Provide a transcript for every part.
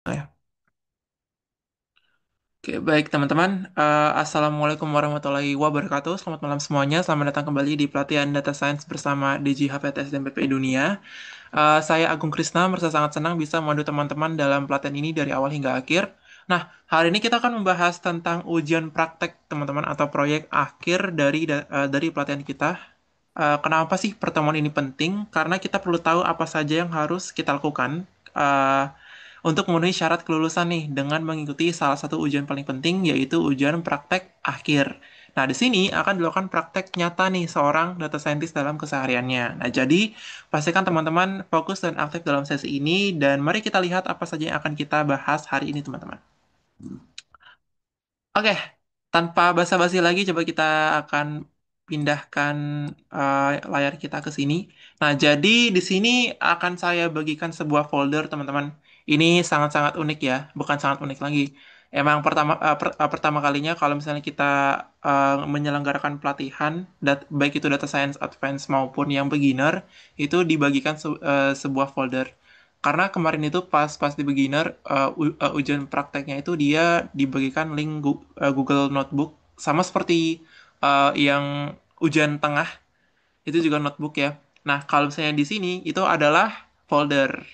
Ya. Oke, baik teman-teman. Assalamualaikum warahmatullahi wabarakatuh. Selamat malam semuanya. Selamat datang kembali di pelatihan Data Science bersama DG HPTS dan PPI Dunia. Saya Agung Krisna, merasa sangat senang bisa memandu teman-teman dalam pelatihan ini dari awal hingga akhir. Nah, hari ini kita akan membahas tentang ujian praktek teman-teman atau proyek akhir dari pelatihan kita. Kenapa sih pertemuan ini penting? Karena kita perlu tahu apa saja yang harus kita lakukan uh, untuk memenuhi syarat kelulusan nih dengan mengikuti salah satu ujian paling penting yaitu ujian praktek akhir. Nah, di sini akan dilakukan praktek nyata nih seorang data scientist dalam kesehariannya. Nah, jadi pastikan teman-teman fokus dan aktif dalam sesi ini dan mari kita lihat apa saja yang akan kita bahas hari ini, teman-teman. Oke, tanpa basa-basi lagi, coba kita akan pindahkan layar kita ke sini. Nah, jadi di sini akan saya bagikan sebuah folder, teman-teman. Ini sangat-sangat unik ya, bukan sangat unik lagi. Emang pertama kalinya kalau misalnya kita menyelenggarakan pelatihan, baik itu data science advance maupun yang beginner, itu dibagikan sebuah folder. Karena kemarin itu pas di beginner ujian prakteknya itu dia dibagikan link Google Notebook sama seperti yang ujian tengah itu juga notebook ya. Nah, kalau misalnya di sini itu adalah folder.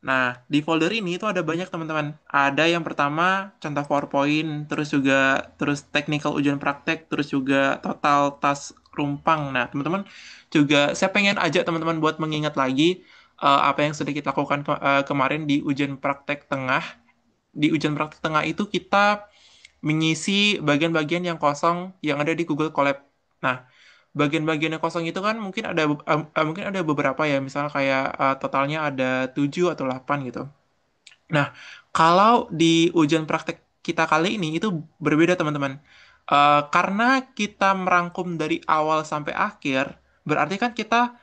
Nah, di folder ini itu ada banyak teman-teman. Ada yang pertama contoh PowerPoint, terus technical ujian praktek, terus juga total task rumpang. Nah, teman-teman juga saya pengen ajak teman-teman buat mengingat lagi apa yang sudah kita lakukan kemarin di ujian praktek tengah. Di ujian praktek tengah itu kita mengisi bagian-bagian yang kosong yang ada di Google Colab. Nah, bagian-bagian yang kosong itu kan mungkin ada beberapa ya, misalnya kayak totalnya ada 7 atau 8 gitu. Nah, kalau di ujian praktek kita kali ini itu berbeda teman-teman. Karena kita merangkum dari awal sampai akhir, berarti kan kita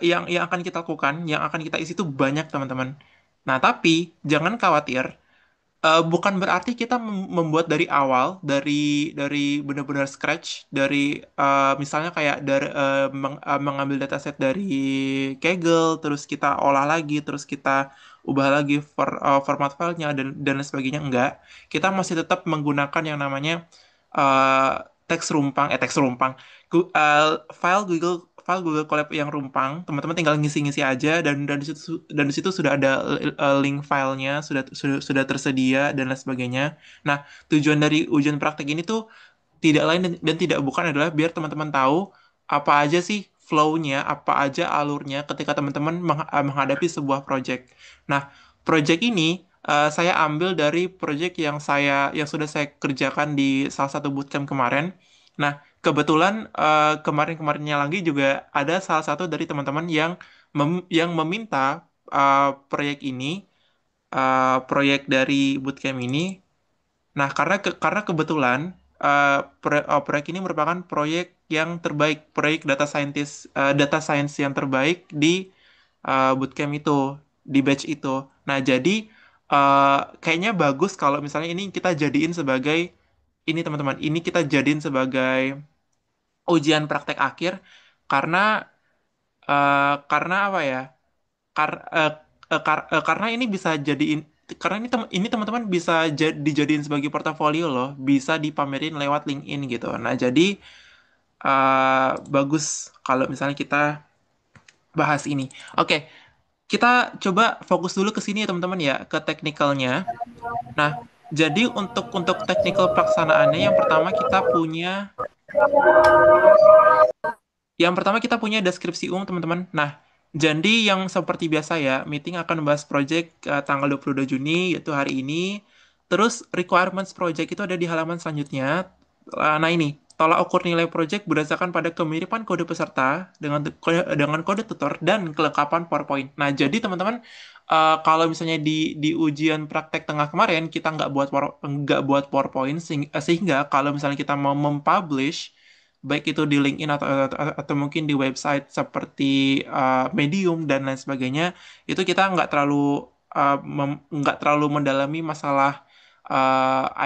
yang akan kita lakukan, yang akan kita isi itu banyak teman-teman. Nah, tapi jangan khawatir, bukan berarti kita membuat dari awal, dari benar-benar scratch, dari misalnya kayak mengambil dataset dari Kaggle, terus kita olah lagi, terus kita ubah lagi format filenya dan lain sebagainya. Enggak, kita masih tetap menggunakan yang namanya eh, teks rumpang, file Google Colab yang rumpang. Teman-teman tinggal ngisi-ngisi aja dan di situ sudah ada link filenya, sudah tersedia dan lain sebagainya. Nah, tujuan dari ujian praktek ini tuh tidak lain dan tidak bukan adalah biar teman-teman tahu apa aja sih flow-nya, apa aja alurnya ketika teman-teman menghadapi sebuah project. Nah, project ini saya ambil dari project yang sudah saya kerjakan di salah satu bootcamp kemarin. Nah, kebetulan kemarin-kemarinnya lagi juga ada salah satu dari teman-teman yang meminta proyek ini, proyek dari bootcamp ini. Nah, karena kebetulan proyek ini merupakan proyek yang terbaik, proyek data science yang terbaik di bootcamp itu, di batch itu. Nah, jadi kayaknya bagus kalau misalnya ini kita jadiin sebagai ini teman-teman, ini kita jadiin sebagai ujian praktek akhir karena karena apa ya? Kar- eh, karena ini bisa jadiin karena ini teman-teman bisa dijadiin sebagai portofolio loh, bisa dipamerin lewat LinkedIn gitu. Nah, jadi bagus kalau misalnya kita bahas ini. Oke, kita coba fokus dulu ke sini ya teman-teman ya, ke teknikalnya. Nah, jadi untuk teknikal pelaksanaannya yang pertama kita punya deskripsi umum teman-teman. Nah, jadi yang seperti biasa ya, meeting akan membahas project tanggal 22 Juni, yaitu hari ini. Terus requirements project itu ada di halaman selanjutnya. Nah ini, tolak ukur nilai project berdasarkan pada kemiripan kode peserta dengan kode tutor dan kelengkapan PowerPoint. Nah, jadi teman-teman, kalau misalnya di ujian praktek tengah kemarin kita nggak buat PowerPoint sehingga kalau misalnya kita mau mempublish baik itu di LinkedIn atau mungkin di website seperti Medium dan lain sebagainya, itu kita nggak terlalu mendalami masalah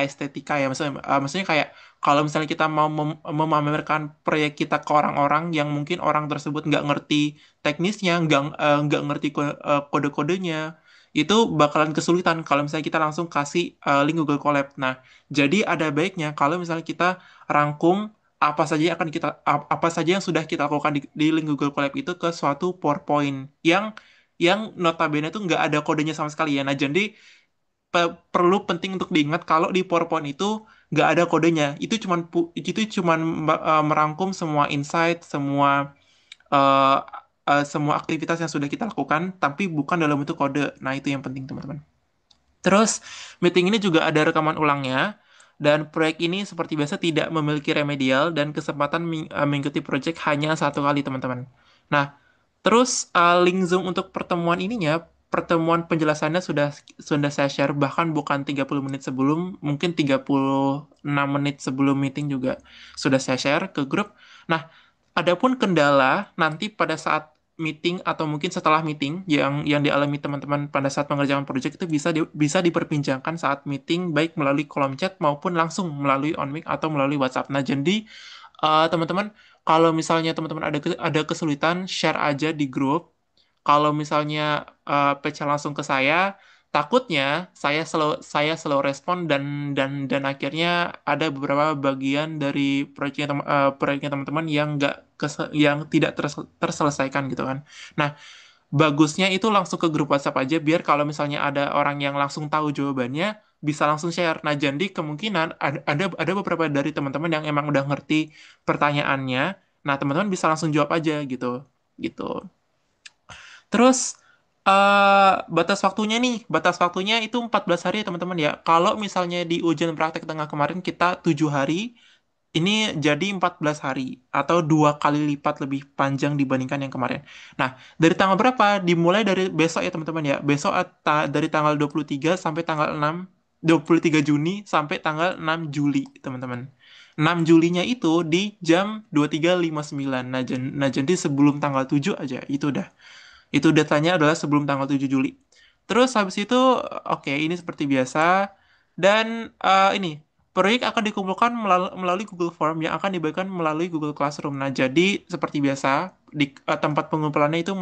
estetika ya. Maksudnya kayak kalau misalnya kita mau memamerkan proyek kita ke orang-orang yang mungkin orang tersebut nggak ngerti teknisnya, nggak ngerti kode-kodenya, itu bakalan kesulitan kalau misalnya kita langsung kasih link Google Colab. Nah, jadi ada baiknya kalau misalnya kita rangkum apa saja yang sudah kita lakukan di link Google Colab itu ke suatu PowerPoint yang notabene itu nggak ada kodenya sama sekali ya. Nah, jadi perlu penting untuk diingat kalau di PowerPoint itu nggak ada kodenya. Itu cuman merangkum semua insight, eh, semua aktivitas yang sudah kita lakukan, tapi bukan dalam bentuk kode. Nah, itu yang penting, teman-teman. Terus, meeting ini juga ada rekaman ulangnya, dan proyek ini seperti biasa tidak memiliki remedial, dan kesempatan mengikuti proyek hanya satu kali, teman-teman. Nah, terus link Zoom untuk pertemuan ininya, pertemuan penjelasannya sudah saya share, bahkan bukan 30 menit sebelum, mungkin 36 menit sebelum meeting juga sudah saya share ke grup. Nah, adapun kendala nanti pada saat meeting atau mungkin setelah meeting yang dialami teman-teman pada saat pengerjaan proyek itu bisa diperbincangkan saat meeting baik melalui kolom chat maupun langsung melalui on mic atau melalui WhatsApp. Nah, jadi teman-teman kalau misalnya teman-teman ada kesulitan share aja di grup. Kalau misalnya PC langsung ke saya, takutnya saya slow respon dan akhirnya ada beberapa bagian dari proyeknya teman-teman yang tidak terselesaikan gitu kan. Nah, bagusnya itu langsung ke grup WhatsApp aja biar kalau misalnya ada orang yang langsung tahu jawabannya bisa langsung share. Nah, jadi kemungkinan ada beberapa dari teman-teman yang emang udah ngerti pertanyaannya. Nah, teman-teman bisa langsung jawab aja gitu. Gitu. Terus batas waktunya itu 14 hari ya teman-teman ya. Kalau misalnya di ujian praktek tengah kemarin kita 7 hari, ini jadi 14 hari atau 2 kali lipat lebih panjang dibandingkan yang kemarin. Nah, dari tanggal berapa? Dimulai dari besok ya teman-teman ya. Besok dari tanggal 23 sampai tanggal 23 Juni sampai tanggal 6 Juli, teman-teman. 6 Julinya itu di jam 23.59. Nah, jadi sebelum tanggal 7 aja itu udah. Itu datanya adalah sebelum tanggal 7 Juli. Terus habis itu, oke, ini seperti biasa. Dan ini, proyek akan dikumpulkan melalui Google Form yang akan dibagikan melalui Google Classroom. Nah, jadi seperti biasa, di tempat pengumpulannya itu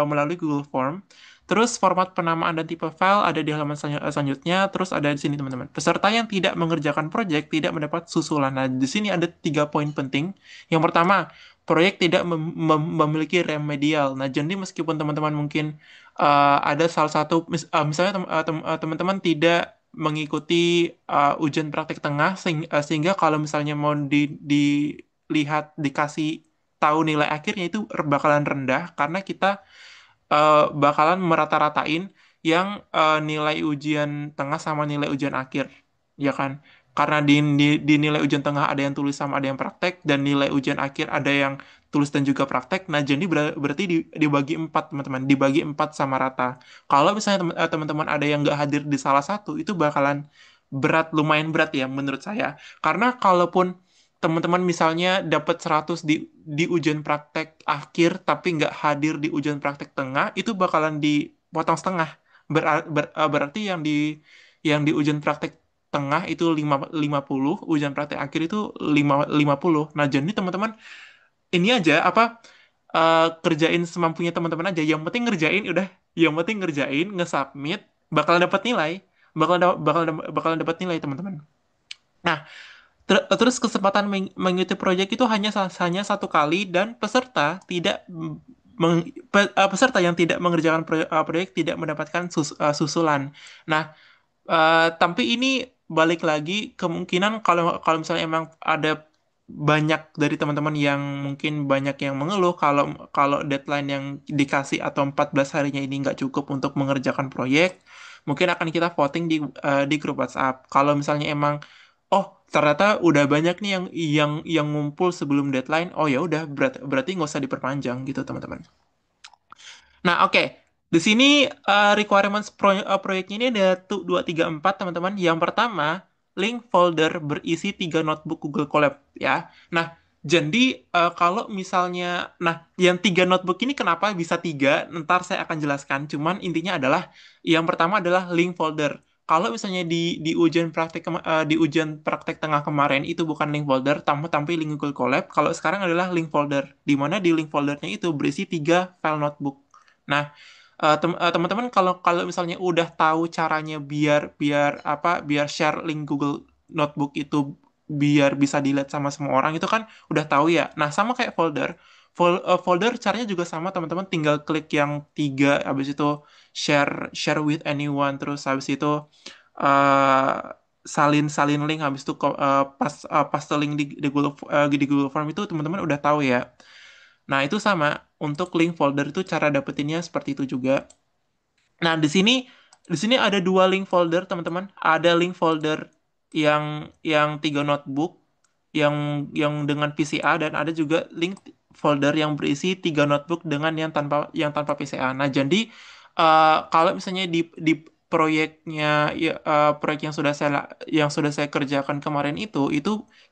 melalui Google Form. Terus format penamaan dan tipe file ada di halaman selanjutnya. Terus ada di sini teman-teman. Peserta yang tidak mengerjakan proyek tidak mendapat susulan. Nah, di sini ada 3 poin penting. Yang pertama, proyek tidak memiliki remedial. Nah, jadi meskipun teman-teman mungkin ada salah satu misalnya teman-teman tidak mengikuti ujian praktik tengah sehingga kalau misalnya mau dilihat dikasih tahu nilai akhirnya itu bakalan rendah karena kita bakalan merata-ratain yang nilai ujian tengah sama nilai ujian akhir, ya kan? Karena di nilai ujian tengah ada yang tulis sama ada yang praktek, dan nilai ujian akhir ada yang tulis dan juga praktek. Nah, jadi berarti dibagi 4, teman-teman. Dibagi 4 sama rata. Kalau misalnya teman-teman ada yang nggak hadir di salah satu, itu bakalan lumayan berat ya menurut saya. Karena kalaupun teman-teman misalnya dapat 100 di ujian praktek akhir tapi nggak hadir di ujian praktek tengah, itu bakalan dipotong setengah. Berarti yang di ujian praktek tengah itu 50, ujian praktek akhir itu 50. Nah, jadi teman-teman ini aja apa kerjain semampunya teman-teman aja. Yang penting ngerjain udah, yang penting ngerjain, nge-submit, bakal dapat nilai, bakal dapat nilai teman-teman. Nah, terus kesempatan mengikuti proyek itu hanya satu kali dan peserta yang tidak mengerjakan proyek tidak mendapatkan susulan. Nah, tapi ini balik lagi kemungkinan kalau kalau misalnya emang ada banyak dari teman-teman yang mungkin banyak yang mengeluh kalau kalau deadline yang dikasih atau 14 harinya ini nggak cukup untuk mengerjakan proyek, mungkin akan kita voting di grup WhatsApp. Kalau misalnya emang oh ternyata udah banyak nih yang ngumpul sebelum deadline, oh ya udah berarti nggak usah diperpanjang gitu teman-teman. Nah, oke. Di sini requirements proyeknya ini ada 2, 3, 4 teman-teman. Yang pertama, link folder berisi 3 notebook Google Colab ya. Nah, jadi kalau misalnya, nah yang 3 notebook ini kenapa bisa 3? Ntar saya akan jelaskan. Cuman intinya adalah yang pertama adalah link folder. Kalau misalnya di ujian praktek tengah kemarin itu bukan link folder, tapi link Google Colab. Kalau sekarang adalah link folder, di mana di link foldernya itu berisi 3 file notebook. Nah, Teman-teman kalau kalau misalnya udah tahu caranya biar biar apa biar share link Google Notebook itu biar bisa dilihat sama semua orang itu kan udah tahu ya. Nah, sama kayak folder. Folder caranya juga sama teman-teman, tinggal klik yang tiga habis itu share share with anyone, terus habis itu eh, salin salin link, habis itu paste link di Google Form itu teman-teman udah tahu ya. Nah, itu sama untuk link folder itu cara dapetinnya seperti itu juga. Nah, di sini ada dua link folder, teman-teman. Ada link folder yang tiga notebook yang dengan PCA, dan ada juga link folder yang berisi tiga notebook dengan yang tanpa PCA. Nah, jadi kalau misalnya di proyeknya proyek yang sudah saya kerjakan kemarin itu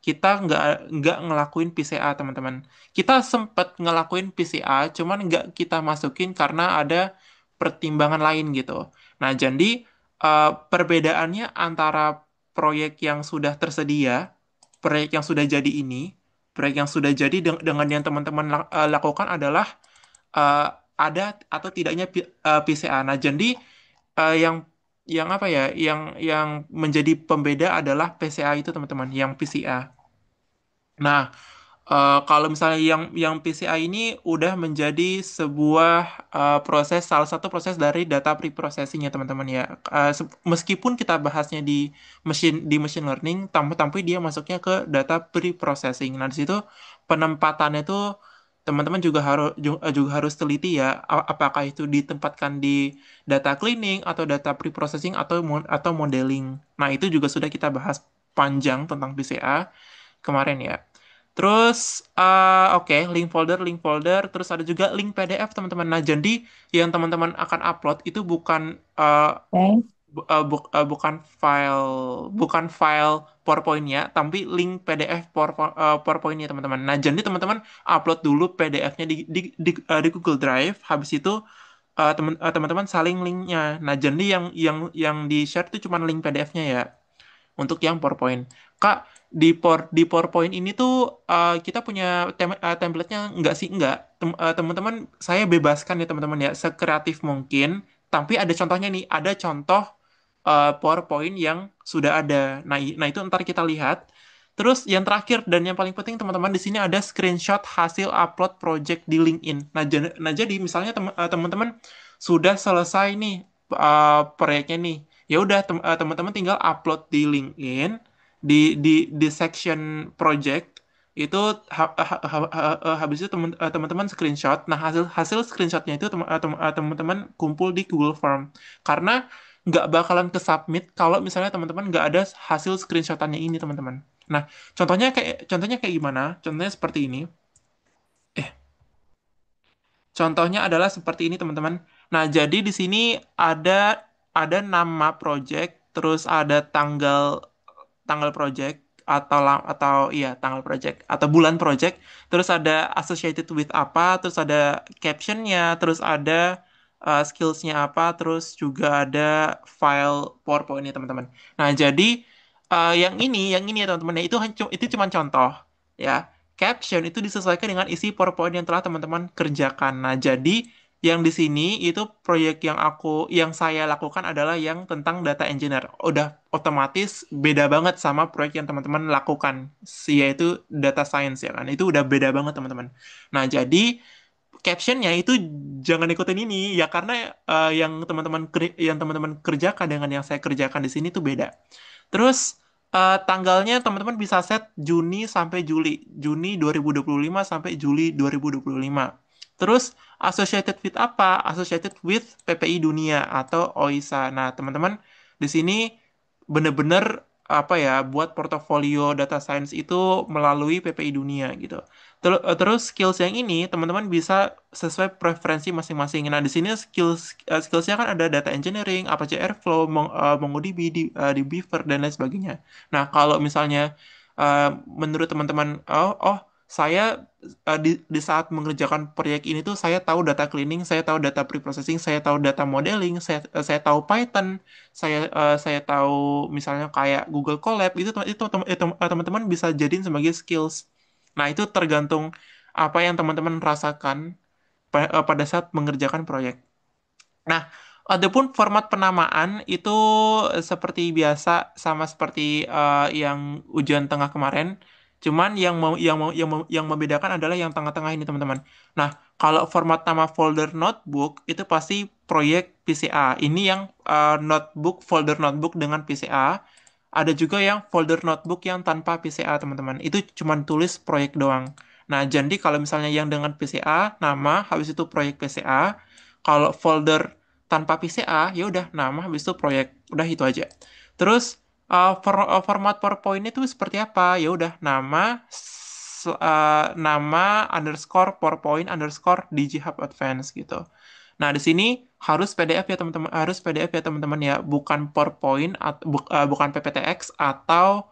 kita nggak ngelakuin PCA, teman-teman. Kita sempat ngelakuin PCA, cuman nggak kita masukin karena ada pertimbangan lain gitu. Nah, jadi perbedaannya antara proyek yang sudah tersedia, proyek yang sudah jadi ini, proyek yang sudah jadi dengan yang teman-teman lakukan adalah eh, ada atau tidaknya PCA. Nah, jadi yang apa ya, yang menjadi pembeda adalah PCA itu, teman-teman, yang PCA. Nah, kalau misalnya yang PCI ini udah menjadi sebuah salah satu proses dari data preprocessing ya, teman-teman ya. Meskipun kita bahasnya di machine learning, tapi dia masuknya ke data preprocessing. Nah, di situ penempatannya tuh teman-teman juga harus teliti ya, apakah itu ditempatkan di data cleaning atau data preprocessing atau modeling. Nah, itu juga sudah kita bahas panjang tentang PCA kemarin ya. Terus, oke, link folder, terus ada juga link PDF, teman-teman. Nah, jadi yang teman-teman akan upload itu Oke. bukan file PowerPoint-nya, tapi link PDF PowerPoint-nya, teman-teman. Nah, jadi teman-teman upload dulu PDF-nya di Google Drive, habis itu teman-teman saling linknya. Nah, jadi yang di-share itu cuma link PDF-nya ya, untuk yang PowerPoint. Kak, di PowerPoint ini tuh kita punya template-nya nggak sih? Nggak. Teman-teman, saya bebaskan ya, teman-teman ya, sekreatif mungkin. Tapi ada contohnya nih, ada contoh PowerPoint yang sudah ada. Nah, itu ntar kita lihat. Terus yang terakhir dan yang paling penting, teman-teman, di sini ada screenshot hasil upload project di LinkedIn. Nah, jadi misalnya teman-teman sudah selesai nih proyeknya nih. Ya udah, teman-teman tinggal upload di LinkedIn, di section project itu, habis itu teman-teman screenshot. Nah, hasil hasil screenshotnya itu teman-teman kumpul di Google Form, karena nggak bakalan ke submit kalau misalnya teman-teman nggak ada hasil screenshotannya ini, teman-teman. Nah, contohnya kayak gimana? Contohnya seperti ini. Contohnya adalah seperti ini, teman-teman. Nah, jadi di sini ada nama project, terus ada tanggal tanggal project, atau iya, tanggal project atau bulan project, terus ada associated with apa, terus ada captionnya, terus ada skillsnya apa, terus juga ada file PowerPoint-nya, teman-teman. Nah, jadi yang ini ya, teman-teman, ya, itu cuma contoh ya. Caption itu disesuaikan dengan isi PowerPoint yang telah teman-teman kerjakan. Nah, jadi yang di sini itu proyek yang saya lakukan adalah yang tentang data engineer. Udah otomatis beda banget sama proyek yang teman-teman lakukan, yaitu data science ya kan. Itu udah beda banget, teman-teman. Nah, jadi captionnya itu jangan ikutin ini ya, karena yang teman-teman kerjakan dengan yang saya kerjakan di sini tuh beda. Terus tanggalnya teman-teman bisa set Juni sampai Juli. Juni 2025 sampai Juli 2025. Terus associated with apa? Associated with PPI Dunia atau OISA. Nah, teman-teman, di sini bener-bener apa ya, buat portofolio data science itu melalui PPI Dunia gitu. Terus skills yang ini teman-teman bisa sesuai preferensi masing-masing. Nah, di sini skillsnya kan ada data engineering, Apache Airflow, MongoDB, di Beaver, dan lain sebagainya. Nah, kalau misalnya menurut teman-teman, oh, saya di saat mengerjakan proyek ini tuh saya tahu data cleaning, saya tahu data preprocessing, saya tahu data modeling, saya tahu Python, saya tahu misalnya kayak Google Colab, itu teman-teman bisa jadiin sebagai skills. Nah, itu tergantung apa yang teman-teman rasakan pada saat mengerjakan proyek. Nah, adapun format penamaan itu seperti biasa sama seperti yang ujian tengah kemarin. Cuman yang membedakan adalah yang tengah-tengah ini, teman-teman. Nah, kalau format nama folder notebook itu pasti proyek PCA. Ini yang notebook folder notebook dengan PCA. Ada juga yang folder notebook yang tanpa PCA, teman-teman. Itu cuma tulis proyek doang. Nah, jadi kalau misalnya yang dengan PCA, nama, habis itu proyek PCA. Kalau folder tanpa PCA, ya udah nama, habis itu proyek. Udah itu aja. Terus format PowerPoint itu seperti apa? Ya udah nama nama underscore PowerPoint underscore DigiHub Advance gitu. Nah, di sini harus PDF ya teman-teman, harus PDF ya teman-teman ya, bukan PowerPoint atau bukan PPTX atau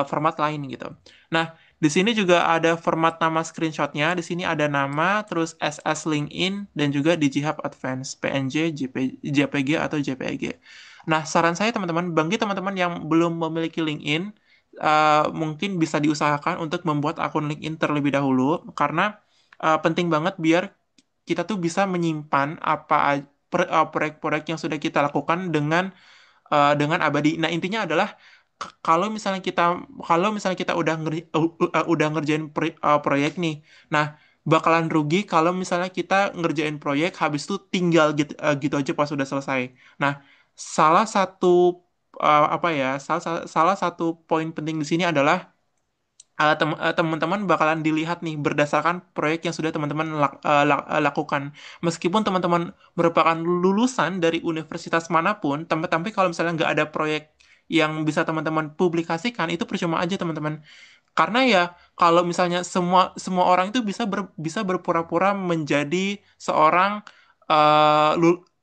format lain gitu. Nah, di sini juga ada format nama screenshotnya. Di sini ada nama, terus SS LinkedIn, dan juga DigiHub Advance, PNG, JPG atau JPG. Nah, saran saya teman-teman, bagi teman-teman yang belum memiliki LinkedIn, mungkin bisa diusahakan untuk membuat akun LinkedIn terlebih dahulu, karena penting banget biar kita tuh bisa menyimpan proyek-proyek yang sudah kita lakukan dengan abadi. Nah, intinya adalah kalau misalnya kita udah ngerjain proyek nih. Nah, bakalan rugi kalau misalnya kita ngerjain proyek habis itu tinggal gitu aja pas udah selesai. Nah, salah satu apa ya? Salah satu poin penting di sini adalah teman-teman bakalan dilihat nih berdasarkan proyek yang sudah teman-teman lakukan. Meskipun teman-teman merupakan lulusan dari universitas manapun, tapi kalau misalnya nggak ada proyek yang bisa teman-teman publikasikan, itu percuma aja teman-teman. Karena ya kalau misalnya semua semua orang itu bisa berpura-pura menjadi seorang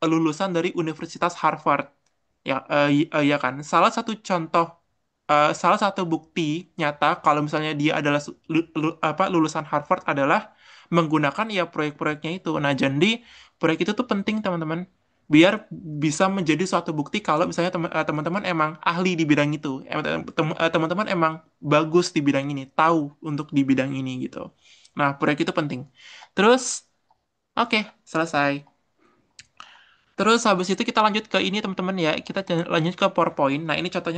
lulusan dari Universitas Harvard. Ya, ya kan. Salah satu bukti nyata kalau misalnya dia adalah lulusan Harvard adalah menggunakan ya proyek-proyeknya itu. Nah, jadi proyek itu tuh penting teman-teman, biar bisa menjadi suatu bukti kalau misalnya teman-teman emang ahli di bidang itu. Teman-teman emang bagus di bidang ini, tahu untuk di bidang ini gitu. Nah, proyek itu penting. Terus, oke, selesai. Terus habis itu kita lanjut ke ini teman-teman ya, kita lanjut ke PowerPoint. Nah, ini contoh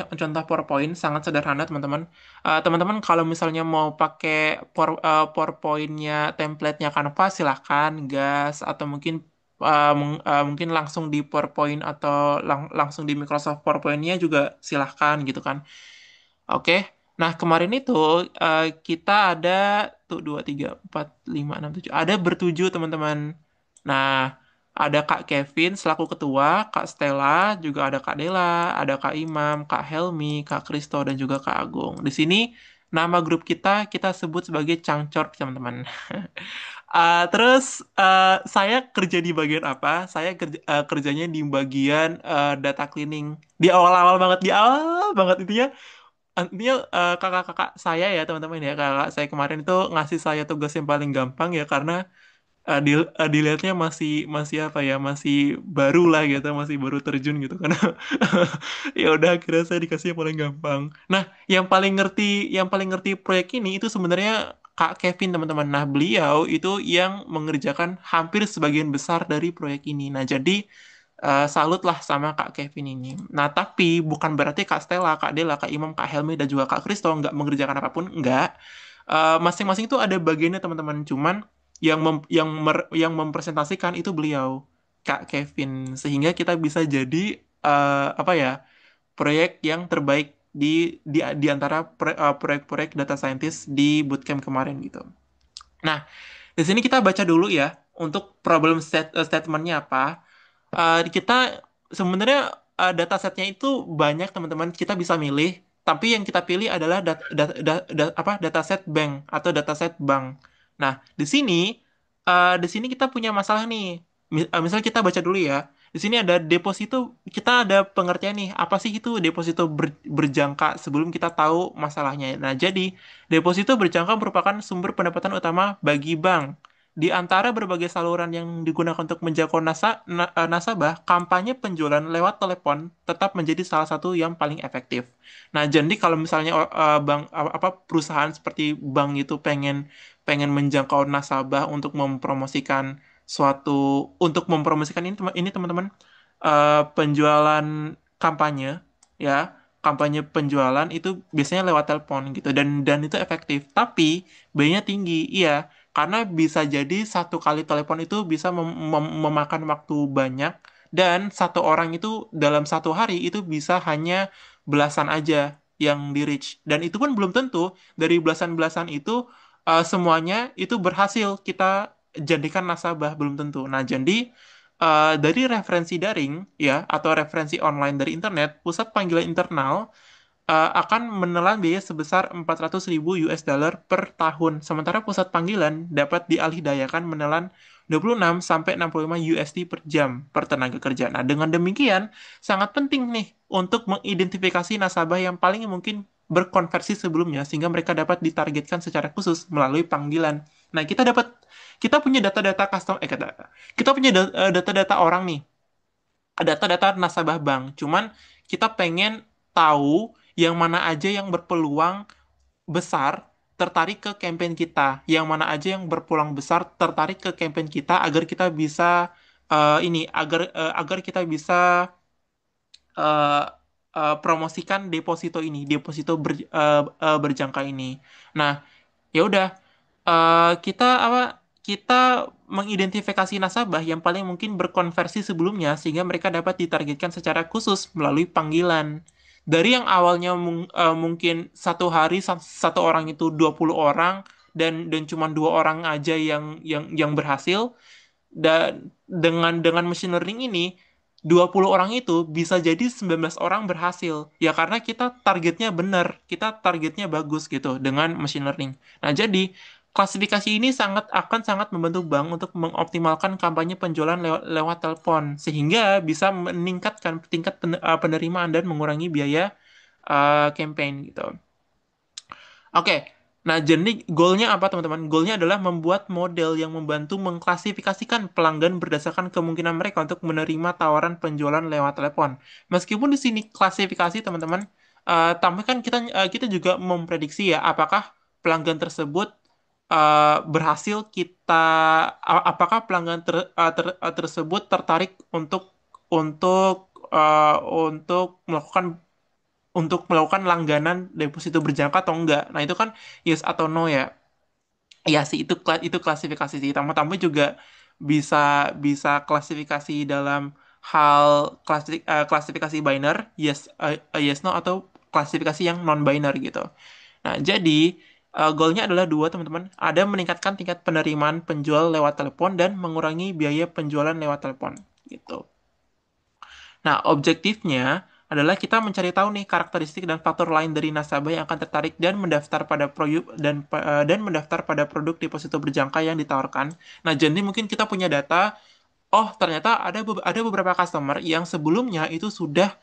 PowerPoint sangat sederhana teman-teman. Teman-teman kalau misalnya mau pakai PowerPoint-nya template-nya Canva silahkan gas, atau mungkin langsung di PowerPoint atau langsung di Microsoft PowerPoint-nya juga silahkan gitu kan. Oke. Nah, kemarin itu kita ada tuh 2 3 4 5 6 7. Ada bertujuh, teman-teman. Nah, ada Kak Kevin selaku ketua, Kak Stella, juga ada Kak Dela, ada Kak Imam, Kak Helmi, Kak Kristo, dan juga Kak Agung. Di sini nama grup kita sebut sebagai Cangcor, teman-teman. Terus saya kerja di bagian apa? Saya kerjanya di bagian data cleaning. Di awal banget itu ya. Intinya kakak-kakak saya ya teman-teman ya, kakak saya kemarin itu ngasih saya tugas yang paling gampang ya, karena dilihatnya masih masih apa ya, masih baru lah gitu, masih baru terjun gitu karena ya udah akhirnya saya dikasih yang paling gampang. Nah, yang paling ngerti proyek ini itu sebenarnya Kak Kevin, teman-teman. Nah, beliau itu yang mengerjakan hampir sebagian besar dari proyek ini. Nah, jadi salut lah sama Kak Kevin ini. Nah, tapi bukan berarti Kak Stella, Kak Dela, Kak Imam, Kak Helmi, dan juga Kak Kristo nggak mengerjakan apapun. Nggak. Masing-masing itu ada bagiannya, teman-teman. Cuman yang mempresentasikan itu beliau, Kak Kevin. Sehingga kita bisa jadi apa ya, proyek yang terbaik di antara proyek-proyek data scientist di bootcamp kemarin gitu. Nah, di sini kita baca dulu ya untuk statementnya apa. Kita sebenarnya datasetnya itu banyak, teman-teman. Kita bisa milih, tapi yang kita pilih adalah dataset bank atau dataset bank. Nah, di sini kita punya masalah nih. Misal kita baca dulu ya. Di sini ada deposito, kita ada pengertian nih, apa sih itu deposito berjangka sebelum kita tahu masalahnya. Nah, jadi deposito berjangka merupakan sumber pendapatan utama bagi bank. Di antara berbagai saluran yang digunakan untuk menjangkau nasabah, kampanye penjualan lewat telepon tetap menjadi salah satu yang paling efektif. Nah, jadi kalau misalnya bank apa perusahaan seperti bank itu pengen pengen menjangkau nasabah untuk mempromosikan suatu untuk mempromosikan ini teman-teman, penjualan kampanye, ya, kampanye penjualan itu biasanya lewat telepon gitu, dan itu efektif, tapi biayanya tinggi, iya, karena bisa jadi satu kali telepon itu bisa memakan waktu banyak, dan satu orang itu dalam satu hari itu bisa hanya belasan aja yang di reach, dan itu pun belum tentu dari belasan-belasan itu semuanya itu berhasil kita jadikan nasabah, belum tentu. Nah, jadi dari referensi daring ya atau referensi online dari internet, pusat panggilan internal akan menelan biaya sebesar 400.000 US dollar per tahun. Sementara pusat panggilan dapat dialihdayakan menelan 26 sampai 65 USD per jam per tenaga kerja. Nah, dengan demikian sangat penting nih untuk mengidentifikasi nasabah yang paling mungkin berkonversi sebelumnya sehingga mereka dapat ditargetkan secara khusus melalui panggilan. Nah, kita punya data-data custom kita punya data-data orang nih, data-data nasabah bank. Cuman kita pengen tahu yang mana aja yang berpeluang besar tertarik ke campaign kita, yang mana aja yang berpeluang besar tertarik ke campaign kita agar kita bisa agar kita bisa eh, promosikan deposito berjangka ini. Nah, ya udah, kita mengidentifikasi nasabah yang paling mungkin berkonversi sebelumnya sehingga mereka dapat ditargetkan secara khusus melalui panggilan. Dari yang awalnya mungkin satu hari satu orang itu 20 orang, dan cuma dua orang aja yang berhasil, dan dengan machine learning ini 20 orang itu bisa jadi 19 orang berhasil. Ya karena kita targetnya benar, kita targetnya bagus gitu dengan machine learning. Nah, jadi klasifikasi ini akan sangat membantu bank untuk mengoptimalkan kampanye penjualan lewat telepon sehingga bisa meningkatkan tingkat penerimaan dan mengurangi biaya campaign gitu. Oke, nah jadi goalnya apa teman-teman? Goalnya adalah membuat model yang membantu mengklasifikasikan pelanggan berdasarkan kemungkinan mereka untuk menerima tawaran penjualan lewat telepon. Meskipun di sini klasifikasi teman-teman, tapi kan kita juga memprediksi ya apakah pelanggan tersebut berhasil apakah pelanggan tersebut tertarik untuk melakukan langganan deposito berjangka atau enggak. Nah, itu kan yes atau no ya. Iya sih, itu klasifikasi sih. Tambah-tambah juga bisa bisa klasifikasi dalam hal klasifikasi binary, yes no, atau klasifikasi yang non binary gitu. Nah, jadi goalnya adalah dua teman-teman. Ada meningkatkan tingkat penerimaan penjual lewat telepon dan mengurangi biaya penjualan lewat telepon gitu. Nah, objektifnya adalah kita mencari tahu nih karakteristik dan faktor lain dari nasabah yang akan tertarik dan mendaftar pada produk deposito berjangka yang ditawarkan. Nah, jadi mungkin kita punya data, oh ternyata ada beberapa customer yang sebelumnya itu sudah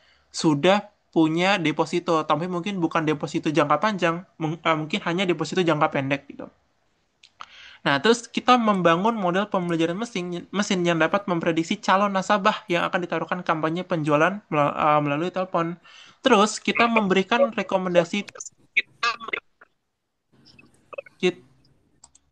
punya deposito, tapi mungkin bukan deposito jangka panjang, mungkin hanya deposito jangka pendek gitu. Nah, terus kita membangun model pembelajaran mesin mesin yang dapat memprediksi calon nasabah yang akan ditaruhkan kampanye penjualan melalui telepon. Terus kit-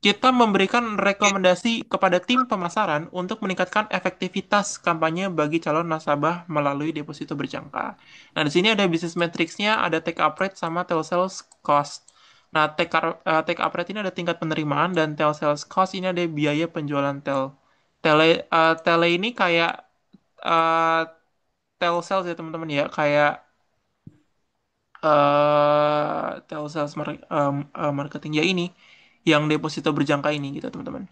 kita memberikan rekomendasi kepada tim pemasaran untuk meningkatkan efektivitas kampanye bagi calon nasabah melalui deposito berjangka. Nah, di sini ada business metrics-nya, ada take up rate sama telesales cost. Nah, take up rate ini ada tingkat penerimaan, dan telesales cost ini ada biaya penjualan tele ini kayak uh, telesales ya teman-teman ya, kayak telesales marketing ya, ini yang deposito berjangka ini gitu teman-teman.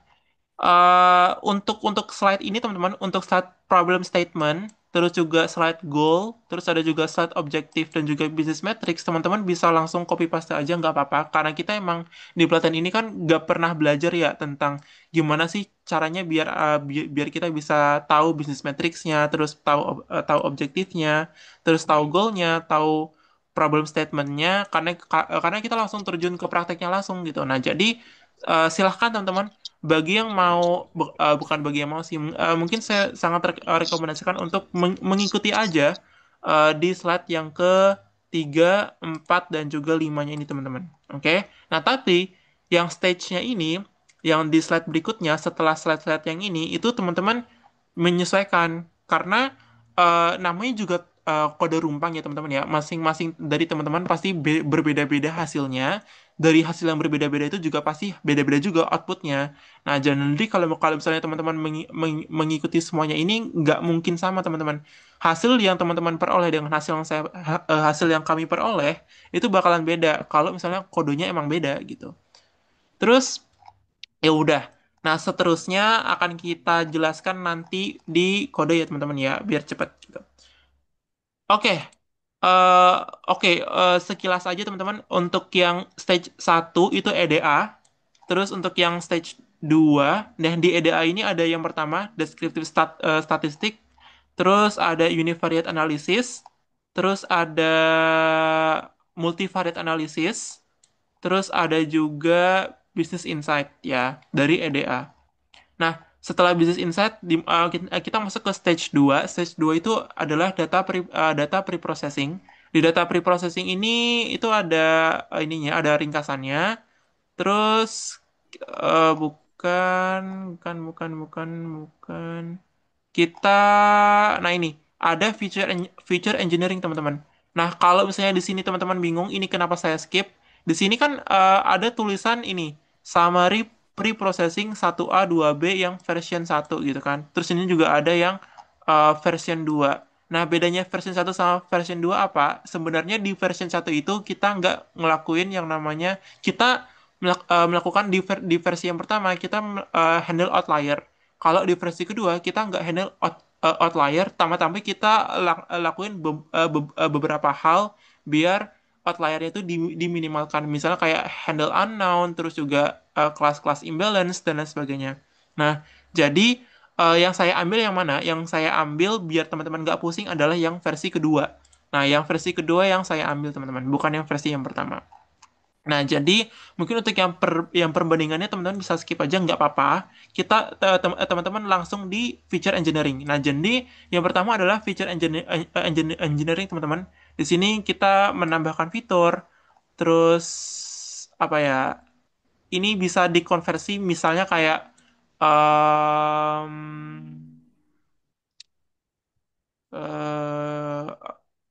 Untuk slide ini teman-teman, untuk slide problem statement, terus juga slide goal, terus ada juga slide objektif dan juga business metrics, teman-teman bisa langsung copy paste aja nggak apa-apa, karena kita emang di pelatihan ini kan nggak pernah belajar ya tentang gimana sih caranya biar kita bisa tahu business metricsnya, terus tahu objektifnya, terus tahu goalnya, tahu problem statementnya, karena kita langsung terjun ke prakteknya langsung gitu. Nah, jadi silahkan teman-teman, bagi yang mau bukan bagi yang mau sih, mungkin saya sangat rekomendasikan untuk mengikuti aja di slide yang ke 3, 4, dan juga 5-nya ini teman-teman. Oke. Nah, tapi yang stage-nya ini yang di slide berikutnya setelah slide-slide yang ini itu teman-teman menyesuaikan karena namanya juga kode rumpang ya teman-teman ya. Masing-masing dari teman-teman pasti berbeda-beda hasilnya. Dari hasil yang berbeda-beda itu juga pasti beda-beda juga outputnya. Nah, jadi kalau kalau misalnya teman-teman mengikuti semuanya ini nggak mungkin sama teman-teman. Hasil yang teman-teman peroleh dengan hasil yang kami peroleh itu bakalan beda kalau misalnya kodenya emang beda gitu. Terus ya udah. Nah, seterusnya akan kita jelaskan nanti di kode ya teman-teman ya, biar cepat gitu. Oke, sekilas aja teman-teman untuk yang stage 1 itu EDA, terus untuk yang stage 2, nah di EDA ini ada yang pertama descriptive statistic, terus ada univariate analysis, terus ada multivariate analysis, terus ada juga business insight ya dari EDA. Nah, setelah business insight kita masuk ke stage 2. Stage 2 itu adalah data pre-processing. Di data pre-processing ini itu ada ininya, ada ringkasannya. Terus bukan. Kita, nah ini ada feature engineering teman-teman. Nah, kalau misalnya di sini teman-teman bingung, ini kenapa saya skip? Di sini kan ada tulisan ini summary pre-processing 1A 2B yang version 1 gitu kan. Terus ini juga ada yang version 2. Nah, bedanya version 1 sama version 2 apa? Sebenarnya di version 1 itu kita nggak ngelakuin yang namanya, kita melakukan di versi yang pertama, kita handle outlier. Kalau di versi kedua, kita nggak handle outlier, tambah-tambah kita lakuin beberapa hal biar outliernya itu diminimalkan. Misalnya kayak handle unknown, terus juga kelas-kelas imbalance, dan lain sebagainya. Nah, jadi yang saya ambil yang mana? Yang saya ambil biar teman-teman nggak pusing adalah yang versi kedua. Nah, yang versi kedua yang saya ambil teman-teman, bukan yang versi yang pertama. Nah, jadi mungkin untuk yang perbandingannya teman-teman bisa skip aja nggak apa-apa. Kita teman-teman langsung di feature engineering. Nah, jadi yang pertama adalah feature engineering teman-teman. Di sini kita menambahkan fitur, terus apa ya? Ini bisa dikonversi misalnya kayak em,